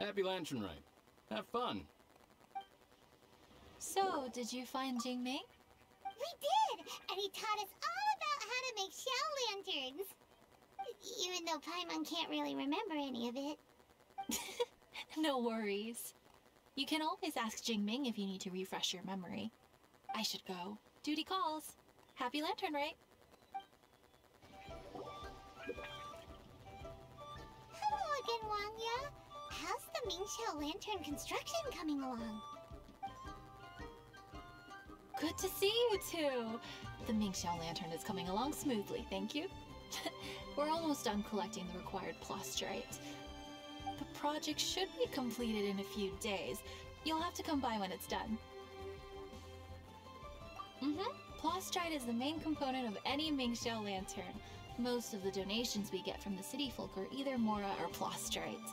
Happy Lantern Rite. Have fun. So, did you find Jingming? We did! And he taught us all about how to make Xiao lanterns. Even though Paimon can't really remember any of it. No worries. You can always ask Jingming if you need to refresh your memory. I should go. Duty calls. Happy Lantern Rite. Hello again, Wangya. How's the Mingxiao lantern construction coming along? Good to see you two. The Mingxiao lantern is coming along smoothly, thank you. We're almost done collecting the required plastrite. The project should be completed in a few days. You'll have to come by when it's done. Plastrite is the main component of any Mingxiao lantern. Most of the donations we get from the city folk are either Mora or plastrite.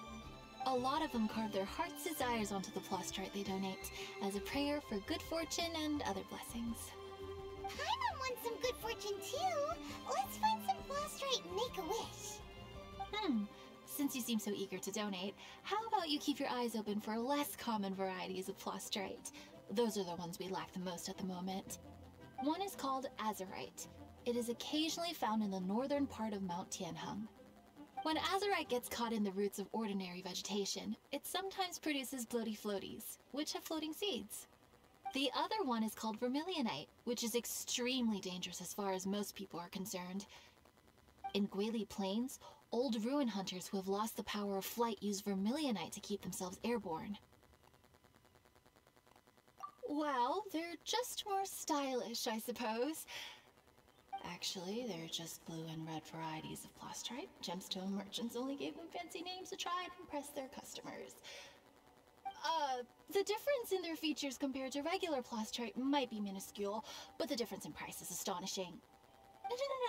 A lot of them carve their heart's desires onto the plastrite they donate, as a prayer for good fortune and other blessings. Paimon wants some good fortune too. Let's find some plastrite and make a wish. Since you seem so eager to donate, how about you keep your eyes open for less common varieties of plastrite? Those are the ones we lack the most at the moment. One is called azurite. It is occasionally found in the northern part of Mount Tianheng. When azurite gets caught in the roots of ordinary vegetation, it sometimes produces bloaty floaties, which have floating seeds. The other one is called vermilionite, which is extremely dangerous as far as most people are concerned. In Guili Plains, old ruin hunters who have lost the power of flight use vermilionite to keep themselves airborne. Well, they're just more stylish, I suppose. Actually, they're just blue and red varieties of plastrite. Gemstone merchants only gave them fancy names to try and impress their customers. The difference in their features compared to regular plastrite might be minuscule, but the difference in price is astonishing.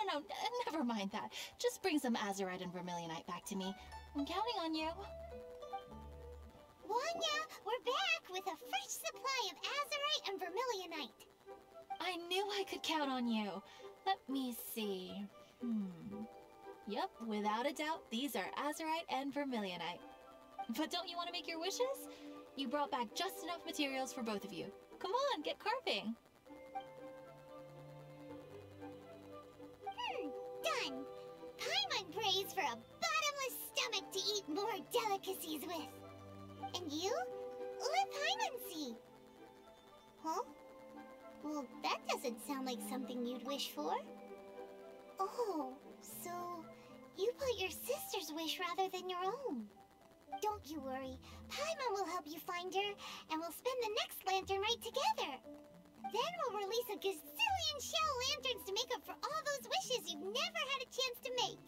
No, never mind that. Just bring some azurite and vermilionite back to me. I'm counting on you. Wanya, we're back with a fresh supply of azurite and vermilionite. I knew I could count on you. Let me see. Yep, without a doubt, these are azurite and vermilionite. But don't you want to make your wishes? You brought back just enough materials for both of you. Come on, get carving. Done. Paimon prays for a bottomless stomach to eat more delicacies with. And you? Let Paimon see. Huh? Well, that doesn't sound like something you'd wish for. Oh, so you put your sister's wish rather than your own. Don't you worry. Paimon will help you find her, and we'll spend the next lantern right together. Then we'll release a gazillion shell lanterns to make up for all those wishes you've never had a chance to make.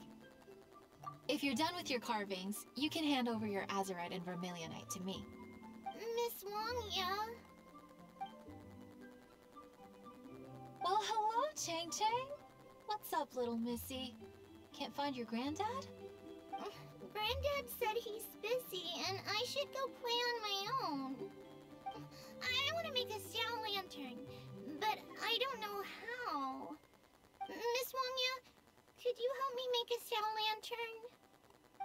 If you're done with your carvings, you can hand over your azurite and vermilionite to me. Miss Wanya. Well, hello, Chang Chang. What's up, little missy? Can't find your granddad? Granddad said he's busy and I should go play on my own. I want to make a shell lantern, but I don't know how. Miss Wanya, could you help me make a shell lantern?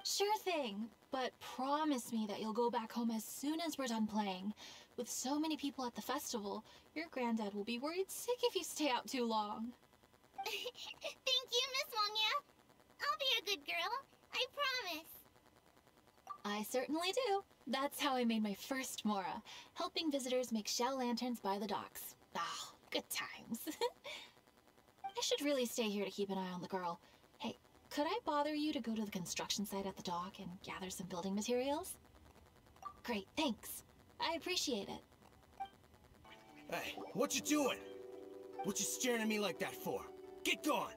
Sure thing, but promise me that you'll go back home as soon as we're done playing. With so many people at the festival, your granddad will be worried sick if you stay out too long. Thank you, Miss Wanya. I'll be a good girl. I promise. I certainly do. That's how I made my first Mora, helping visitors make shell lanterns by the docks. Ah, good times. I should really stay here to keep an eye on the girl. Hey, could I bother you to go to the construction site at the dock and gather some building materials? Great, thanks. I appreciate it. Hey, what you doing? What you staring at me like that for? Get gone!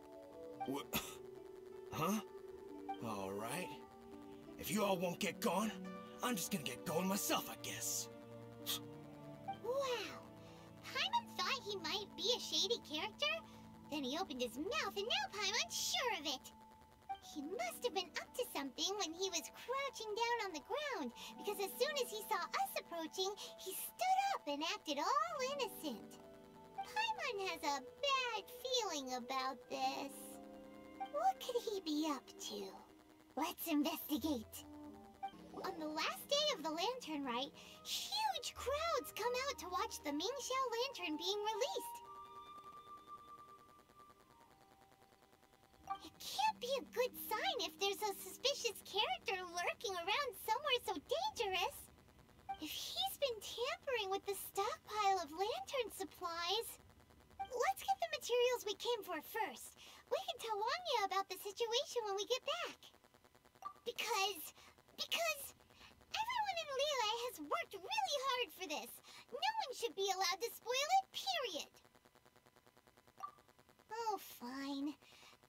Huh? All right. If you all won't get gone, I'm just gonna get going myself, I guess. Wow. Paimon thought he might be a shady character? Then he opened his mouth and now Paimon's sure of it. He must have been up to something when he was crouching down on the ground, because as soon as he saw us approaching, he stood up and acted all innocent. Paimon has a bad feeling about this. What could he be up to? Let's investigate. On the last day of the Lantern Rite, huge crowds come out to watch the Mingxiao Lantern being released. It can't be a good sign if there's a suspicious character lurking around somewhere so dangerous. If he's been tampering with the stockpile of lantern supplies... Let's get the materials we came for first. We can tell Wanya about the situation when we get back. Because everyone in Liyue has worked really hard for this. No one should be allowed to spoil it, period. Oh, fine.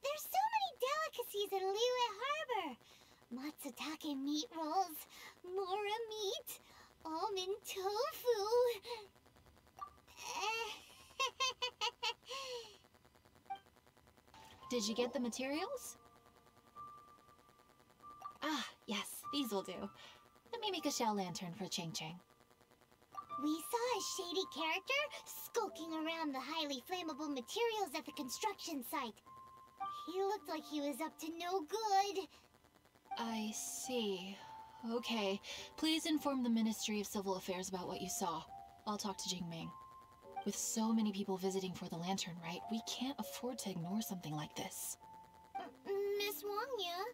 There's so many delicacies at Liyue Harbor. Matsutake meat rolls, Mora meat, almond tofu. Did you get the materials? Ah, yes, these will do. Let me make a shell lantern for Chang Chang. We saw a shady character skulking around the highly flammable materials at the construction site. He looked like he was up to no good. I see. Okay, please inform the Ministry of Civil Affairs about what you saw. I'll talk to Jingming. With so many people visiting for the Lantern Rite, we can't afford to ignore something like this. Miss Wanya,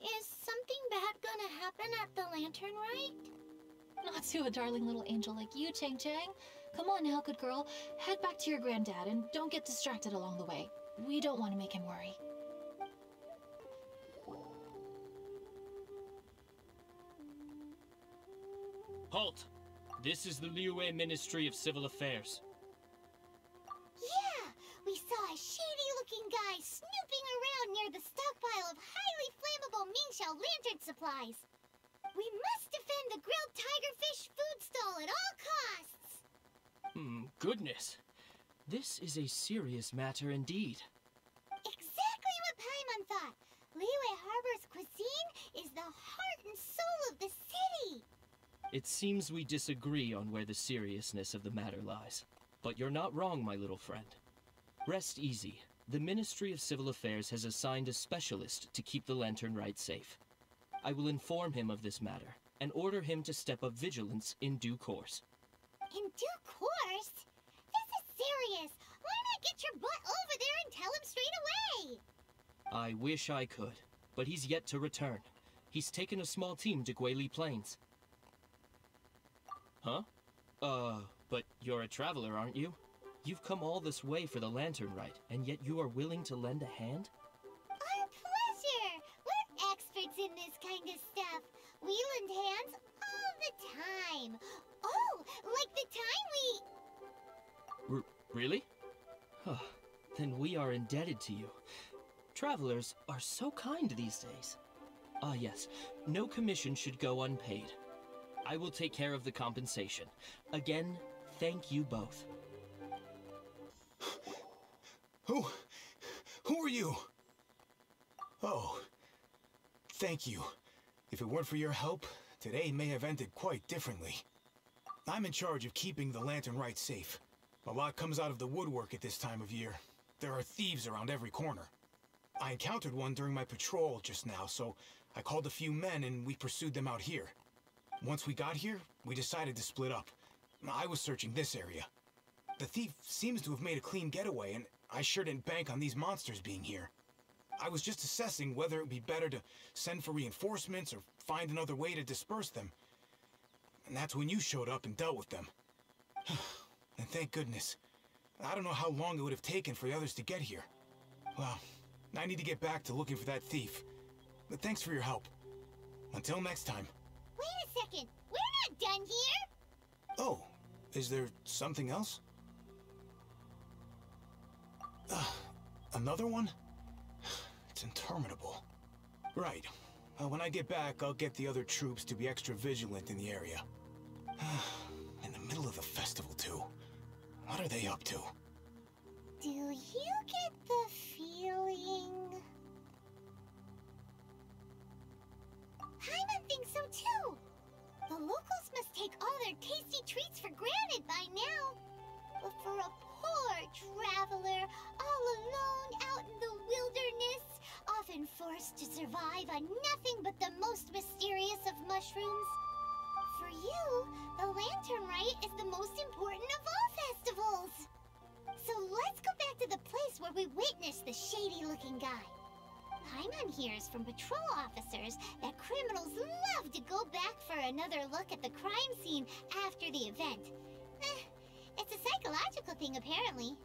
is something bad gonna happen at the Lantern Rite? Not to a darling little angel like you, Chang Chang. Come on now, good girl. Head back to your granddad and don't get distracted along the way. We don't want to make him worry. Halt! This is the Liyue Ministry of Civil Affairs. Yeah, we saw a shady-looking guy snooping around near the stockpile of highly flammable Mingxiao lantern supplies. We must defend the grilled tigerfish food stall at all costs! Goodness. This is a serious matter indeed. Exactly what Paimon thought. Liyue Harbor's cuisine is the heart and soul of the city. It seems we disagree on where the seriousness of the matter lies. But you're not wrong, my little friend. Rest easy. The Ministry of Civil Affairs has assigned a specialist to keep the Lantern Rite safe. I will inform him of this matter, and order him to step up vigilance in due course. In due course? This is serious. Why not get your butt over there and tell him straight away? I wish I could, but he's yet to return. He's taken a small team to Guili Plains. Huh? But you're a traveler, aren't you? You've come all this way for the Lantern Rite, and yet you are willing to lend a hand? Our pleasure! We're experts in this kind of stuff. We lend hands all the time. Oh, like the time we... Really? Huh. Then we are indebted to you. Travelers are so kind these days. Ah yes, no commission should go unpaid. I will take care of the compensation. Again, thank you both. Who are you? Oh, thank you. If it weren't for your help, today may have ended quite differently. I'm in charge of keeping the Lantern Rite safe. A lot comes out of the woodwork at this time of year. There are thieves around every corner. I encountered one during my patrol just now, so I called a few men and we pursued them out here. Once we got here, we decided to split up. I was searching this area. The thief seems to have made a clean getaway, and I sure didn't bank on these monsters being here. I was just assessing whether it would be better to send for reinforcements or find another way to disperse them. And that's when you showed up and dealt with them. And thank goodness. I don't know how long it would have taken for the others to get here. Well, I need to get back to looking for that thief. But thanks for your help. Until next time. Wait a second. We're not done here. Oh, is there something else? Another one? It's interminable. Right. When I get back, I'll get the other troops to be extra vigilant in the area. In the middle of the festival, too. What are they up to? Do you get the feeling... Paimon thinks so too! The locals must take all their tasty treats for granted by now. But for a poor traveler, all alone out in the wilderness, often forced to survive on nothing but the most mysterious of mushrooms. For you, the Lantern Rite is the most important of all festivals. So let's go back to the place where we witnessed the shady-looking guy. Paimon hears from patrol officers that criminals love to go back for another look at the crime scene after the event. It's a psychological thing, apparently.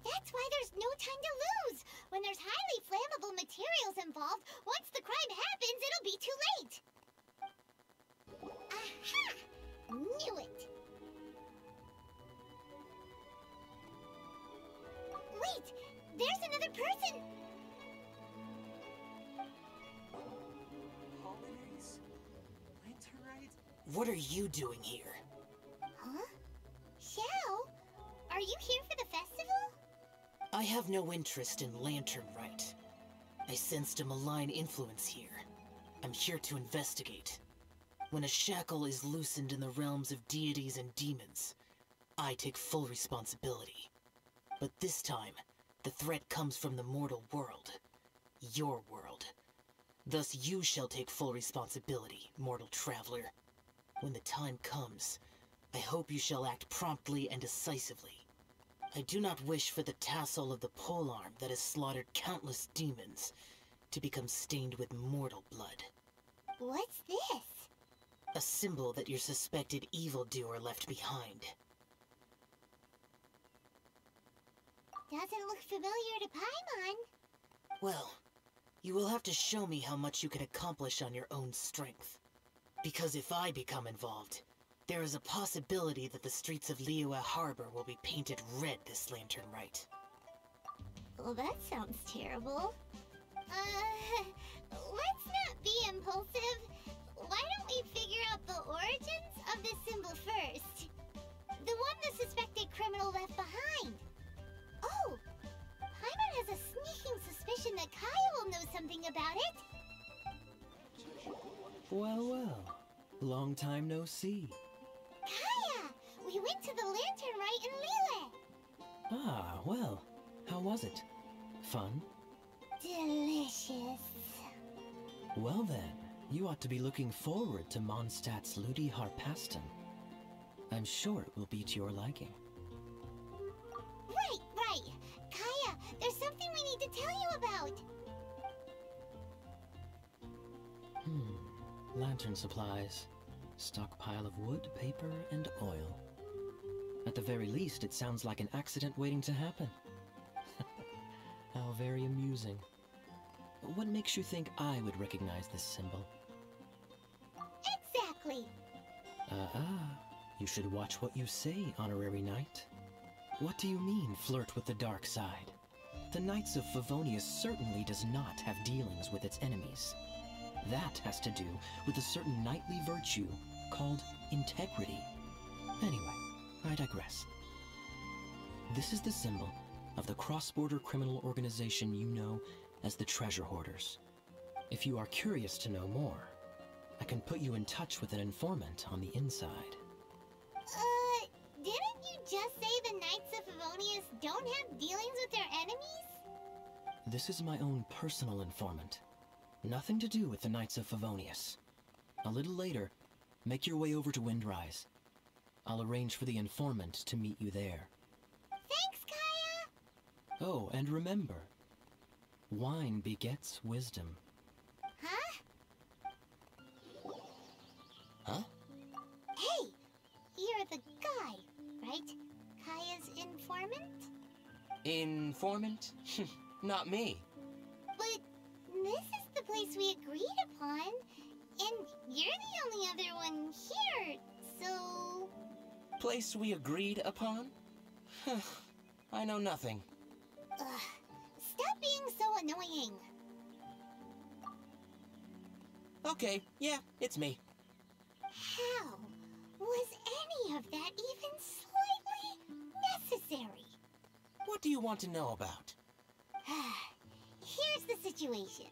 That's why there's no time to lose. When there's highly flammable materials involved, once the crime happens, it'll be too late. Aha! Knew it! Wait! There's another person! Holidays? Lantern Rite? What are you doing here? Huh? Xiao? Are you here for the festival? I have no interest in Lantern Rite. I sensed a malign influence here. I'm here to investigate. When a shackle is loosened in the realms of deities and demons, I take full responsibility. But this time, the threat comes from the mortal world. Your world. Thus you shall take full responsibility, mortal traveler. When the time comes, I hope you shall act promptly and decisively. I do not wish for the tassel of the polearm that has slaughtered countless demons to become stained with mortal blood. What's this? A symbol that your suspected evildoer left behind. Doesn't look familiar to Paimon. Well, you will have to show me how much you can accomplish on your own strength. Because if I become involved, there is a possibility that the streets of Liyue Harbor will be painted red this lantern rite. Well, that sounds terrible. Let's not be impulsive. Why don't we figure out the origins of this symbol first? The one the suspected criminal left behind. Oh! Paimon has a sneaking suspicion that Kaya will know something about it. Well, well. Long time no see. Kaya! We went to the lantern rite in Liyue. Ah, well. How was it? Fun? Delicious. Well then, you ought to be looking forward to Mondstadt's Ludi Harpastum. I'm sure it will be to your liking. Right. Kaya, there's something we need to tell you about. Lantern supplies. Stockpile of wood, paper, and oil. At the very least, it sounds like an accident waiting to happen. How very amusing. What makes you think I would recognize this symbol? Exactly. You should watch what you say, Honorary Knight. What do you mean, flirt with the dark side? The Knights of Favonius certainly does not have dealings with its enemies. That has to do with a certain knightly virtue called integrity. Anyway, I digress. This is the symbol of the cross-border criminal organization you know as the Treasure Hoarders. If you are curious to know more, I can put you in touch with an informant on the inside. Didn't you just say the Knights of Favonius don't have dealings with their enemies? This is my own personal informant. Nothing to do with the Knights of Favonius. A little later, make your way over to Windrise. I'll arrange for the informant to meet you there. Thanks, Kaya! Oh, and remember, wine begets wisdom. Huh? Hey! You're the guy, right? Kaya's informant? Informant? Not me. But this is the place we agreed upon, and you're the only other one here, so... Place we agreed upon? I know nothing. Stop being so annoying. Okay, yeah, it's me. How was any of that even slightly necessary? What do you want to know about? Here's the situation.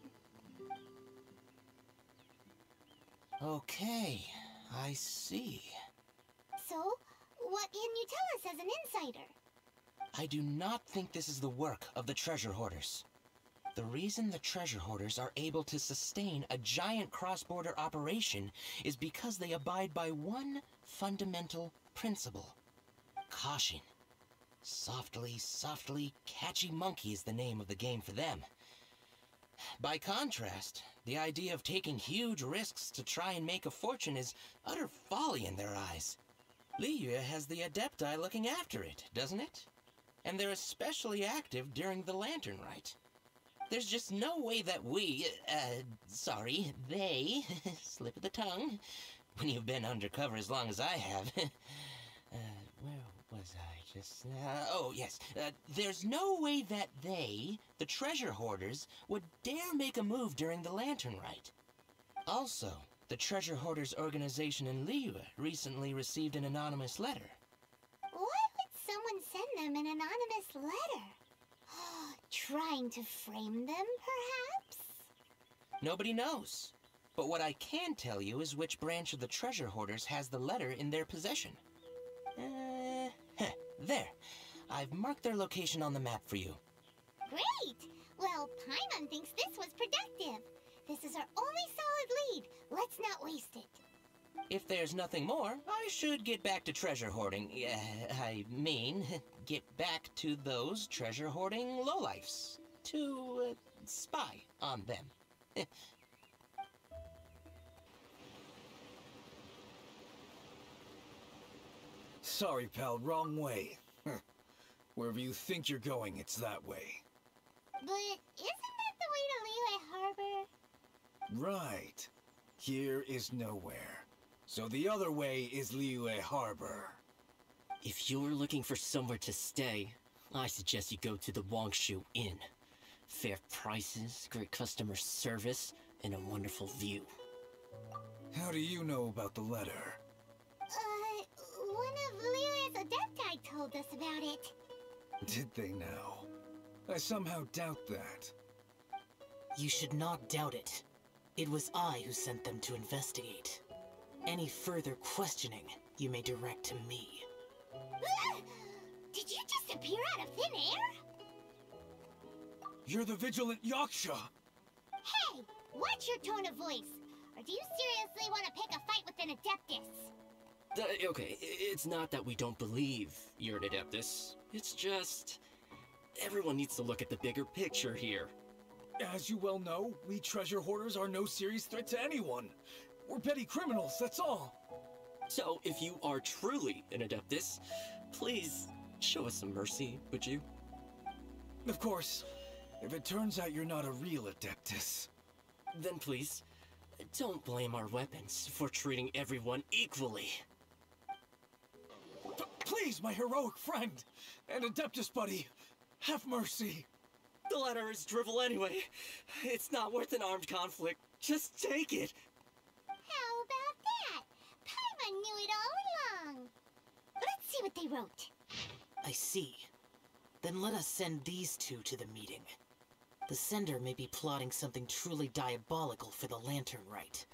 Okay, I see. So, what can you tell us as an insider? I do not think this is the work of the Treasure Hoarders. The reason the Treasure Hoarders are able to sustain a giant cross-border operation is because they abide by one fundamental principle. Caution. Softly, softly, catchy monkey is the name of the game for them. By contrast, the idea of taking huge risks to try and make a fortune is utter folly in their eyes. Liyue has the Adepti looking after it, doesn't it? And they're especially active during the Lantern Rite. There's just no way that they, slip of the tongue, when you've been undercover as long as I have. Where was I just now? Oh, yes. There's no way that they, the Treasure Hoarders, would dare make a move during the Lantern Rite. Also, the Treasure Hoarders organization in Liyue recently received an anonymous letter. Why would someone send them an anonymous letter? Trying to frame them, perhaps? Nobody knows. But what I can tell you is which branch of the Treasure Hoarders has the letter in their possession. There. I've marked their location on the map for you. Great! Well, Paimon thinks this was productive. This is our only solid lead. Let's not waste it. If there's nothing more, I should get back to treasure hoarding. I mean, get back to those treasure hoarding lowlifes. To spy on them. Sorry, pal, wrong way. Wherever you think you're going, it's that way. But isn't that the way to Liyue Harbor? Right. Here is nowhere. So the other way is Liyue Harbor. If you're looking for somewhere to stay, I suggest you go to the Wangshu Inn. Fair prices, great customer service, and a wonderful view. How do you know about the letter? One of Liyue's adepti told us about it. Did they now? I somehow doubt that. You should not doubt it. It was I who sent them to investigate. Any further questioning, you may direct to me. Did you just appear out of thin air? You're the vigilant Yaksha! Hey! Watch your tone of voice! Or do you seriously want to pick a fight with an Adeptus? Okay, it's not that we don't believe you're an Adeptus. It's just... everyone needs to look at the bigger picture here. As you well know, we treasure hoarders are no serious threat to anyone. We're petty criminals, that's all. So, if you are truly an Adeptus, please show us some mercy, would you? Of course. If it turns out you're not a real Adeptus. Then please, don't blame our weapons for treating everyone equally. Please, my heroic friend and Adeptus buddy, have mercy. The letter is drivel anyway. It's not worth an armed conflict. Just take it. How about that? Paimon knew it all along. Let's see what they wrote. I see. Then let us send these two to the meeting. The sender may be plotting something truly diabolical for the Lantern Rite.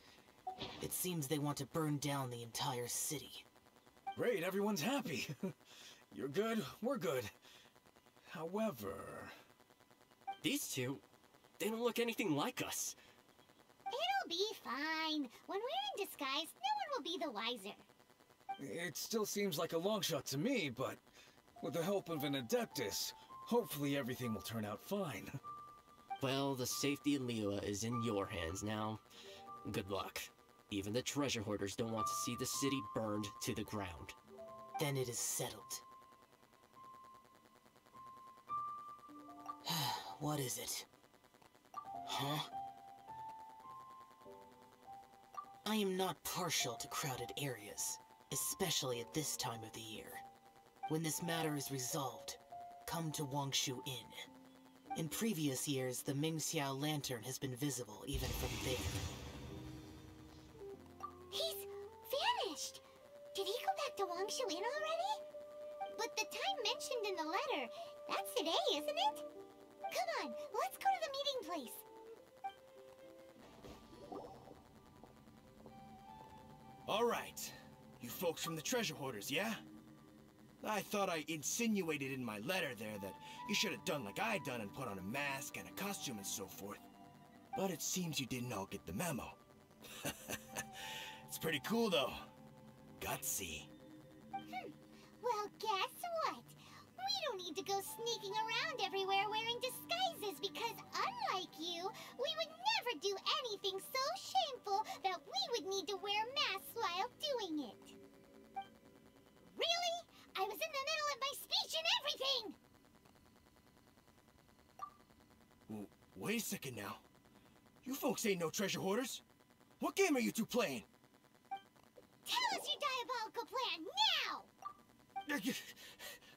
It seems they want to burn down the entire city. Great, everyone's happy. You're good, we're good. However... These two, they don't look anything like us. It'll be fine. When we're in disguise, no one will be the wiser. It still seems like a long shot to me, but with the help of an Adeptus, hopefully everything will turn out fine. Well, the safety of Liyue is in your hands now. Good luck. Even the treasure hoarders don't want to see the city burned to the ground. Then it is settled. What is it? Huh? I am not partial to crowded areas, especially at this time of the year. When this matter is resolved, come to Wangshu Inn. In previous years, the Mingxiao lantern has been visible even from there. He's vanished! Did he go back to Wangshu Inn already? But the time mentioned in the letter, that's today, isn't it? Come on, let's go to the meeting place. All right. You folks from the treasure hoarders, yeah? I thought I insinuated in my letter there that you should have done like I done and put on a mask and a costume and so forth. But it seems you didn't all get the memo. It's pretty cool, though. Gutsy. Well, guess what? We don't need to go sneaking around everywhere wearing disguises because unlike you, we would never do anything so shameful that we would need to wear masks while doing it. Really? I was in the middle of my speech and everything! Wait a second now. You folks ain't no treasure hoarders. What game are you two playing? Tell us your diabolical plan now!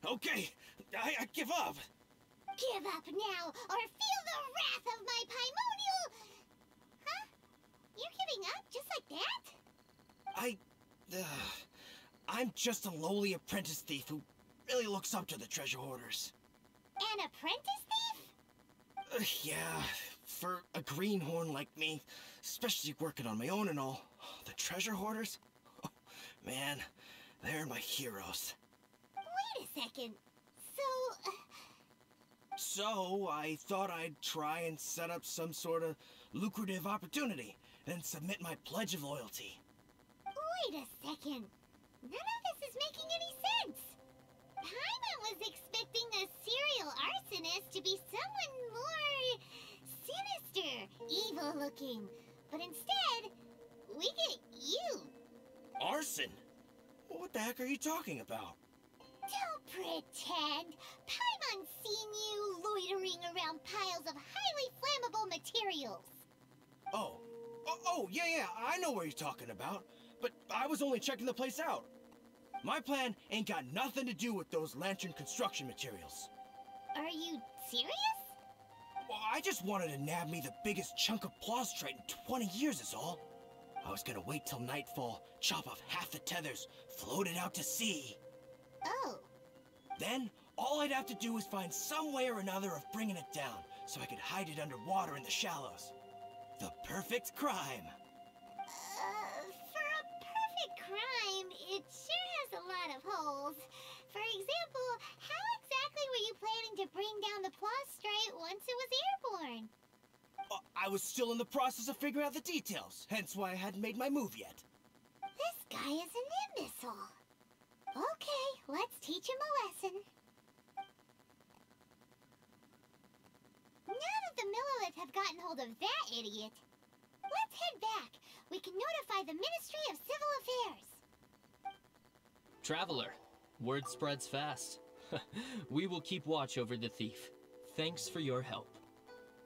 Okay, I give up. Give up now, or feel the wrath of my Paimonial... Huh? You're giving up just like that? I'm just a lowly apprentice thief who really looks up to the treasure hoarders. An apprentice thief? Yeah, for a greenhorn like me, especially working on my own and all, the treasure hoarders? Oh, man, they're my heroes. Wait a second. So, I thought I'd try and set up some sort of lucrative opportunity and submit my pledge of loyalty. Wait a second. None of this is making any sense. Paimon was expecting the serial arsonist to be someone more sinister, evil-looking. But instead, we get you. Arson? What the heck are you talking about? Don't pretend. Paimon's seen you loitering around piles of highly flammable materials. Oh, yeah, I know what you're talking about. But I was only checking the place out. My plan ain't got nothing to do with those lantern construction materials. Are you serious? Well, I just wanted to nab me the biggest chunk of plastrite in 20 years is all. I was gonna wait till nightfall, chop off half the tethers, float it out to sea. Oh. Then, all I'd have to do is find some way or another of bringing it down, so I could hide it underwater in the shallows. The perfect crime. For a perfect crime, it sure has a lot of holes. For example, how exactly were you planning to bring down the plastrite once it was airborne? I was still in the process of figuring out the details, hence why I hadn't made my move yet. This guy is an imbecile. Okay, let's teach him a lesson. Now that the Millilith have gotten hold of that idiot, let's head back. We can notify the Ministry of Civil Affairs. Traveler, word spreads fast. We will keep watch over the thief. Thanks for your help.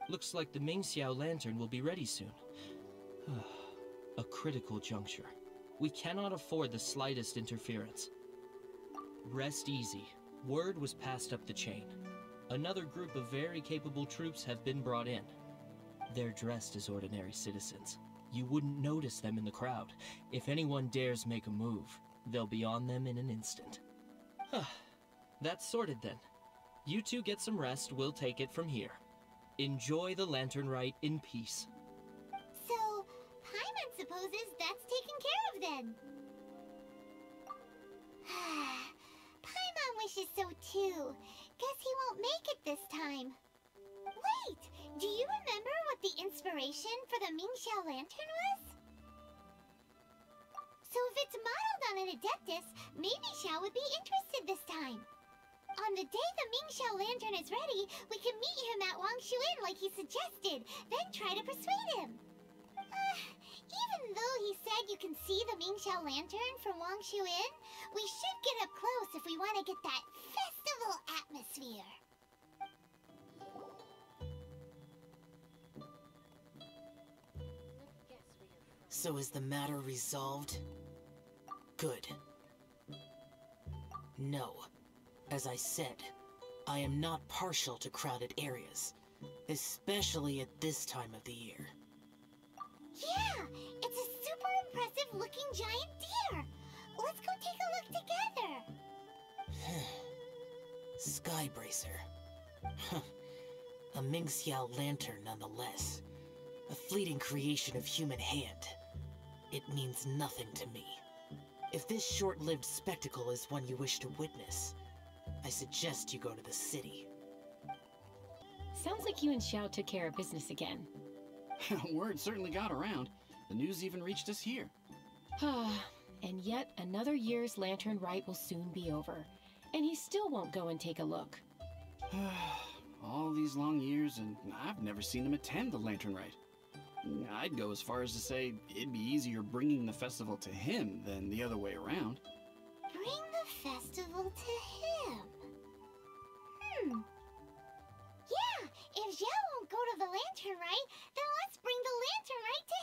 Looks like the Mingxiao lantern will be ready soon. A critical juncture. We cannot afford the slightest interference. Rest easy. Word was passed up the chain. Another group of very capable troops have been brought in. They're dressed as ordinary citizens. You wouldn't notice them in the crowd. If anyone dares make a move, they'll be on them in an instant. That's sorted then. You two get some rest, we'll take it from here. Enjoy the Lantern Rite in peace. So, Paimon supposes that's taken care of then. Paimon wishes so too. Guess he won't make it this time. Wait, do you remember what the inspiration for the Mingxiao lantern was? So if it's modeled on an Adeptus, maybe Xiao would be interested this time. On the day the Mingxiao lantern is ready, we can meet him at Wangshuin like he suggested, then try to persuade him. Even though he said you can see the Mingxiao lantern from Wangshuin, we should get up close if we want to get that festival atmosphere. So is the matter resolved? Good. No. As I said, I am not partial to crowded areas, especially at this time of the year. Yeah, it's a super impressive looking giant deer. Let's go take a look together. Skybracer. A Mingxiao lantern nonetheless. A fleeting creation of human hand. It means nothing to me. If this short-lived spectacle is one you wish to witness, I suggest you go to the city. Sounds like you and Xiao took care of business again. Word certainly got around. The news even reached us here. And yet another year's Lantern Rite will soon be over. And he still won't go and take a look. All these long years, and I've never seen him attend the Lantern Rite. I'd go as far as to say it'd be easier bringing the festival to him than the other way around. Bring the festival to him? Yeah, if Xiao won't go to the Lantern Rite, then let's bring the Lantern Rite to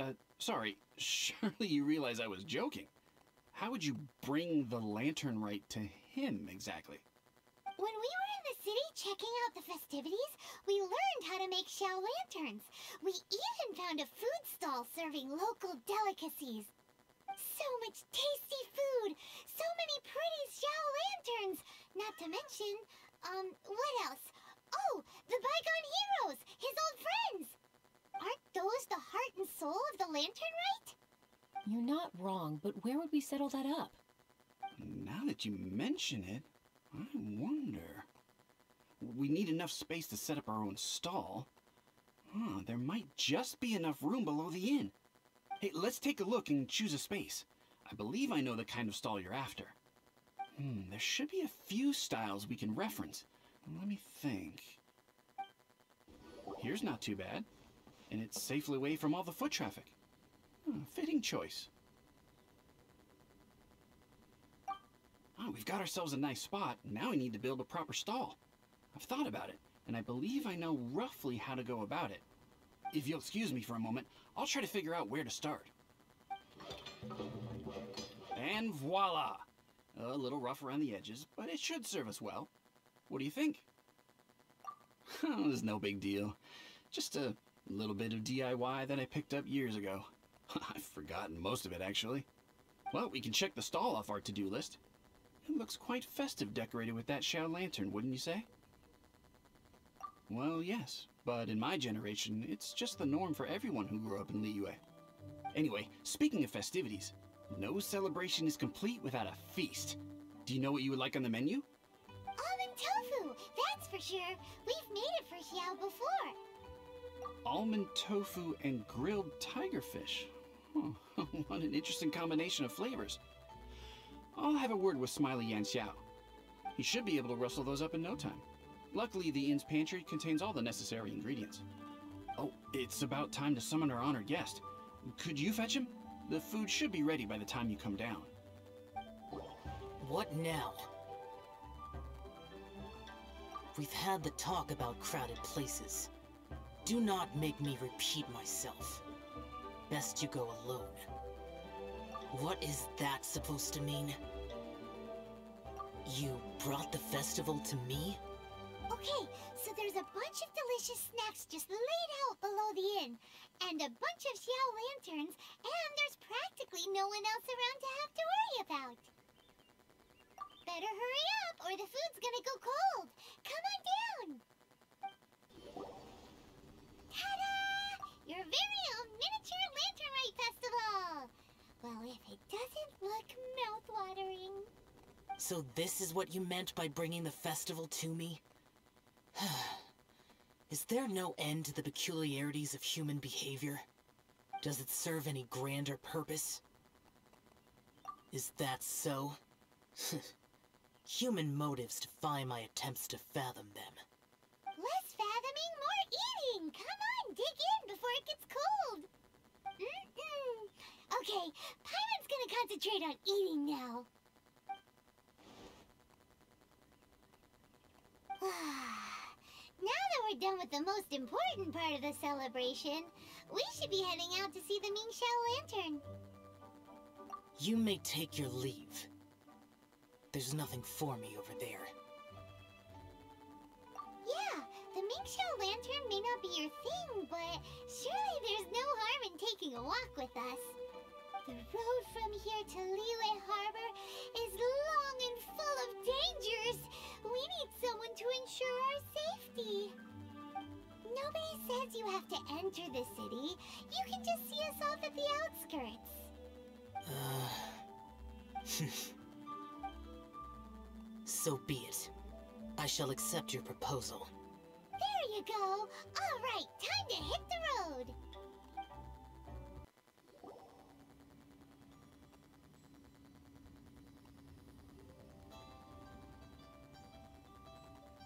him. Sorry, surely you realize I was joking. How would you bring the Lantern Rite to him, exactly? When we were in the city checking out the festivities, we learned how to make Xiao lanterns. We even found a food stall serving local delicacies. So much tasty food! So many pretty Xiao lanterns! Not to mention, what else? Oh, the bygone heroes! His old friends! Aren't those the heart and soul of the Lantern Rite? You're not wrong, but where would we settle that up? Now that you mention it, I wonder. We need enough space to set up our own stall. There might just be enough room below the inn. Hey, let's take a look and choose a space. I believe I know the kind of stall you're after. There should be a few styles we can reference. Let me think. Here's not too bad. And it's safely away from all the foot traffic. Fitting choice. Oh, we've got ourselves a nice spot. Now we need to build a proper stall. I've thought about it, and I believe I know roughly how to go about it. If you'll excuse me for a moment, I'll try to figure out where to start. And voila! A little rough around the edges, but it should serve us well. What do you think? It's no big deal. Just a little bit of DIY that I picked up years ago. I've forgotten most of it, actually. Well, we can check the stall off our to-do list. It looks quite festive decorated with that Xiao lantern, wouldn't you say? Well, yes, but in my generation, it's just the norm for everyone who grew up in Liyue. Anyway, speaking of festivities, no celebration is complete without a feast. Do you know what you would like on the menu? Almond tofu, that's for sure. We've made it for Xiao before. Almond tofu and grilled tigerfish. Huh, what an interesting combination of flavors. I'll have a word with Smiley Yan Xiao. He should be able to rustle those up in no time. Luckily, the inn's pantry contains all the necessary ingredients. Oh, it's about time to summon our honored guest. Could you fetch him? The food should be ready by the time you come down. What now? We've had the talk about crowded places. Do not make me repeat myself. Best you go alone. What is that supposed to mean? You brought the festival to me? Okay, so there's a bunch of delicious snacks just laid out below the inn, and a bunch of Xiao lanterns, and there's practically no one else around to have to worry about. Better hurry up, or the food's gonna go cold. Come on down. Ta-da! Your very own miniature Lantern Rite Festival! Well, if it doesn't look mouth-watering. So this is what you meant by bringing the festival to me? Is there no end to the peculiarities of human behavior? Does it serve any grander purpose? Is that so? Human motives defy my attempts to fathom them. Less fathoming, more eating! Come on, dig in before it gets cold! Okay, Paimon's gonna concentrate on eating now. Now that we're done with the most important part of the celebration, we should be heading out to see the Ming Xiao lantern. You may take your leave. There's nothing for me over there. Yeah, the Ming Xiao lantern may not be your thing, but surely there's no harm in taking a walk with us. The road from here to Liyue Harbor is long and full of dangers. We need someone to ensure our safety. Nobody says you have to enter the city. You can just see us off at the outskirts. So be it. I shall accept your proposal. There you go. All right, time to hit the road.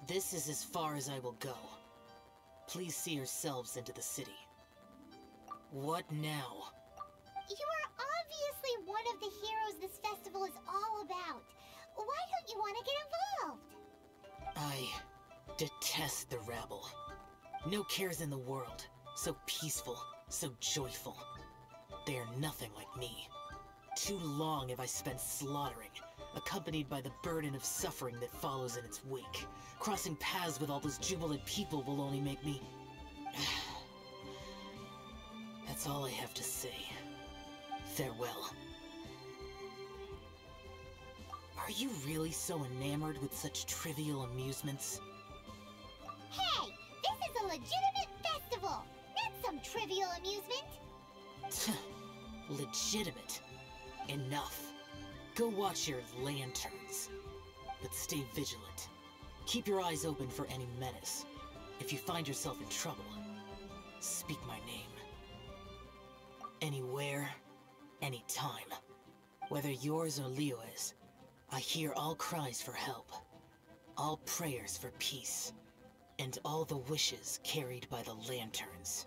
This is as far as I will go. Please see yourselves into the city. What now? You are obviously one of the heroes this festival is all about. Why don't you want to get involved? I detest the rabble. No cares in the world. So peaceful, so joyful. They are nothing like me. Too long have I spent slaughtering, accompanied by the burden of suffering that follows in its wake. Crossing paths with all those jubilant people will only make me... That's all I have to say. Farewell. Are you really so enamored with such trivial amusements? Hey, this is a legitimate festival, not some trivial amusement. Legitimate. Enough. Go watch your lanterns. But stay vigilant. Keep your eyes open for any menace. If you find yourself in trouble, speak my name. Anywhere, anytime. Whether yours or Liyue's, I hear all cries for help, all prayers for peace, and all the wishes carried by the lanterns.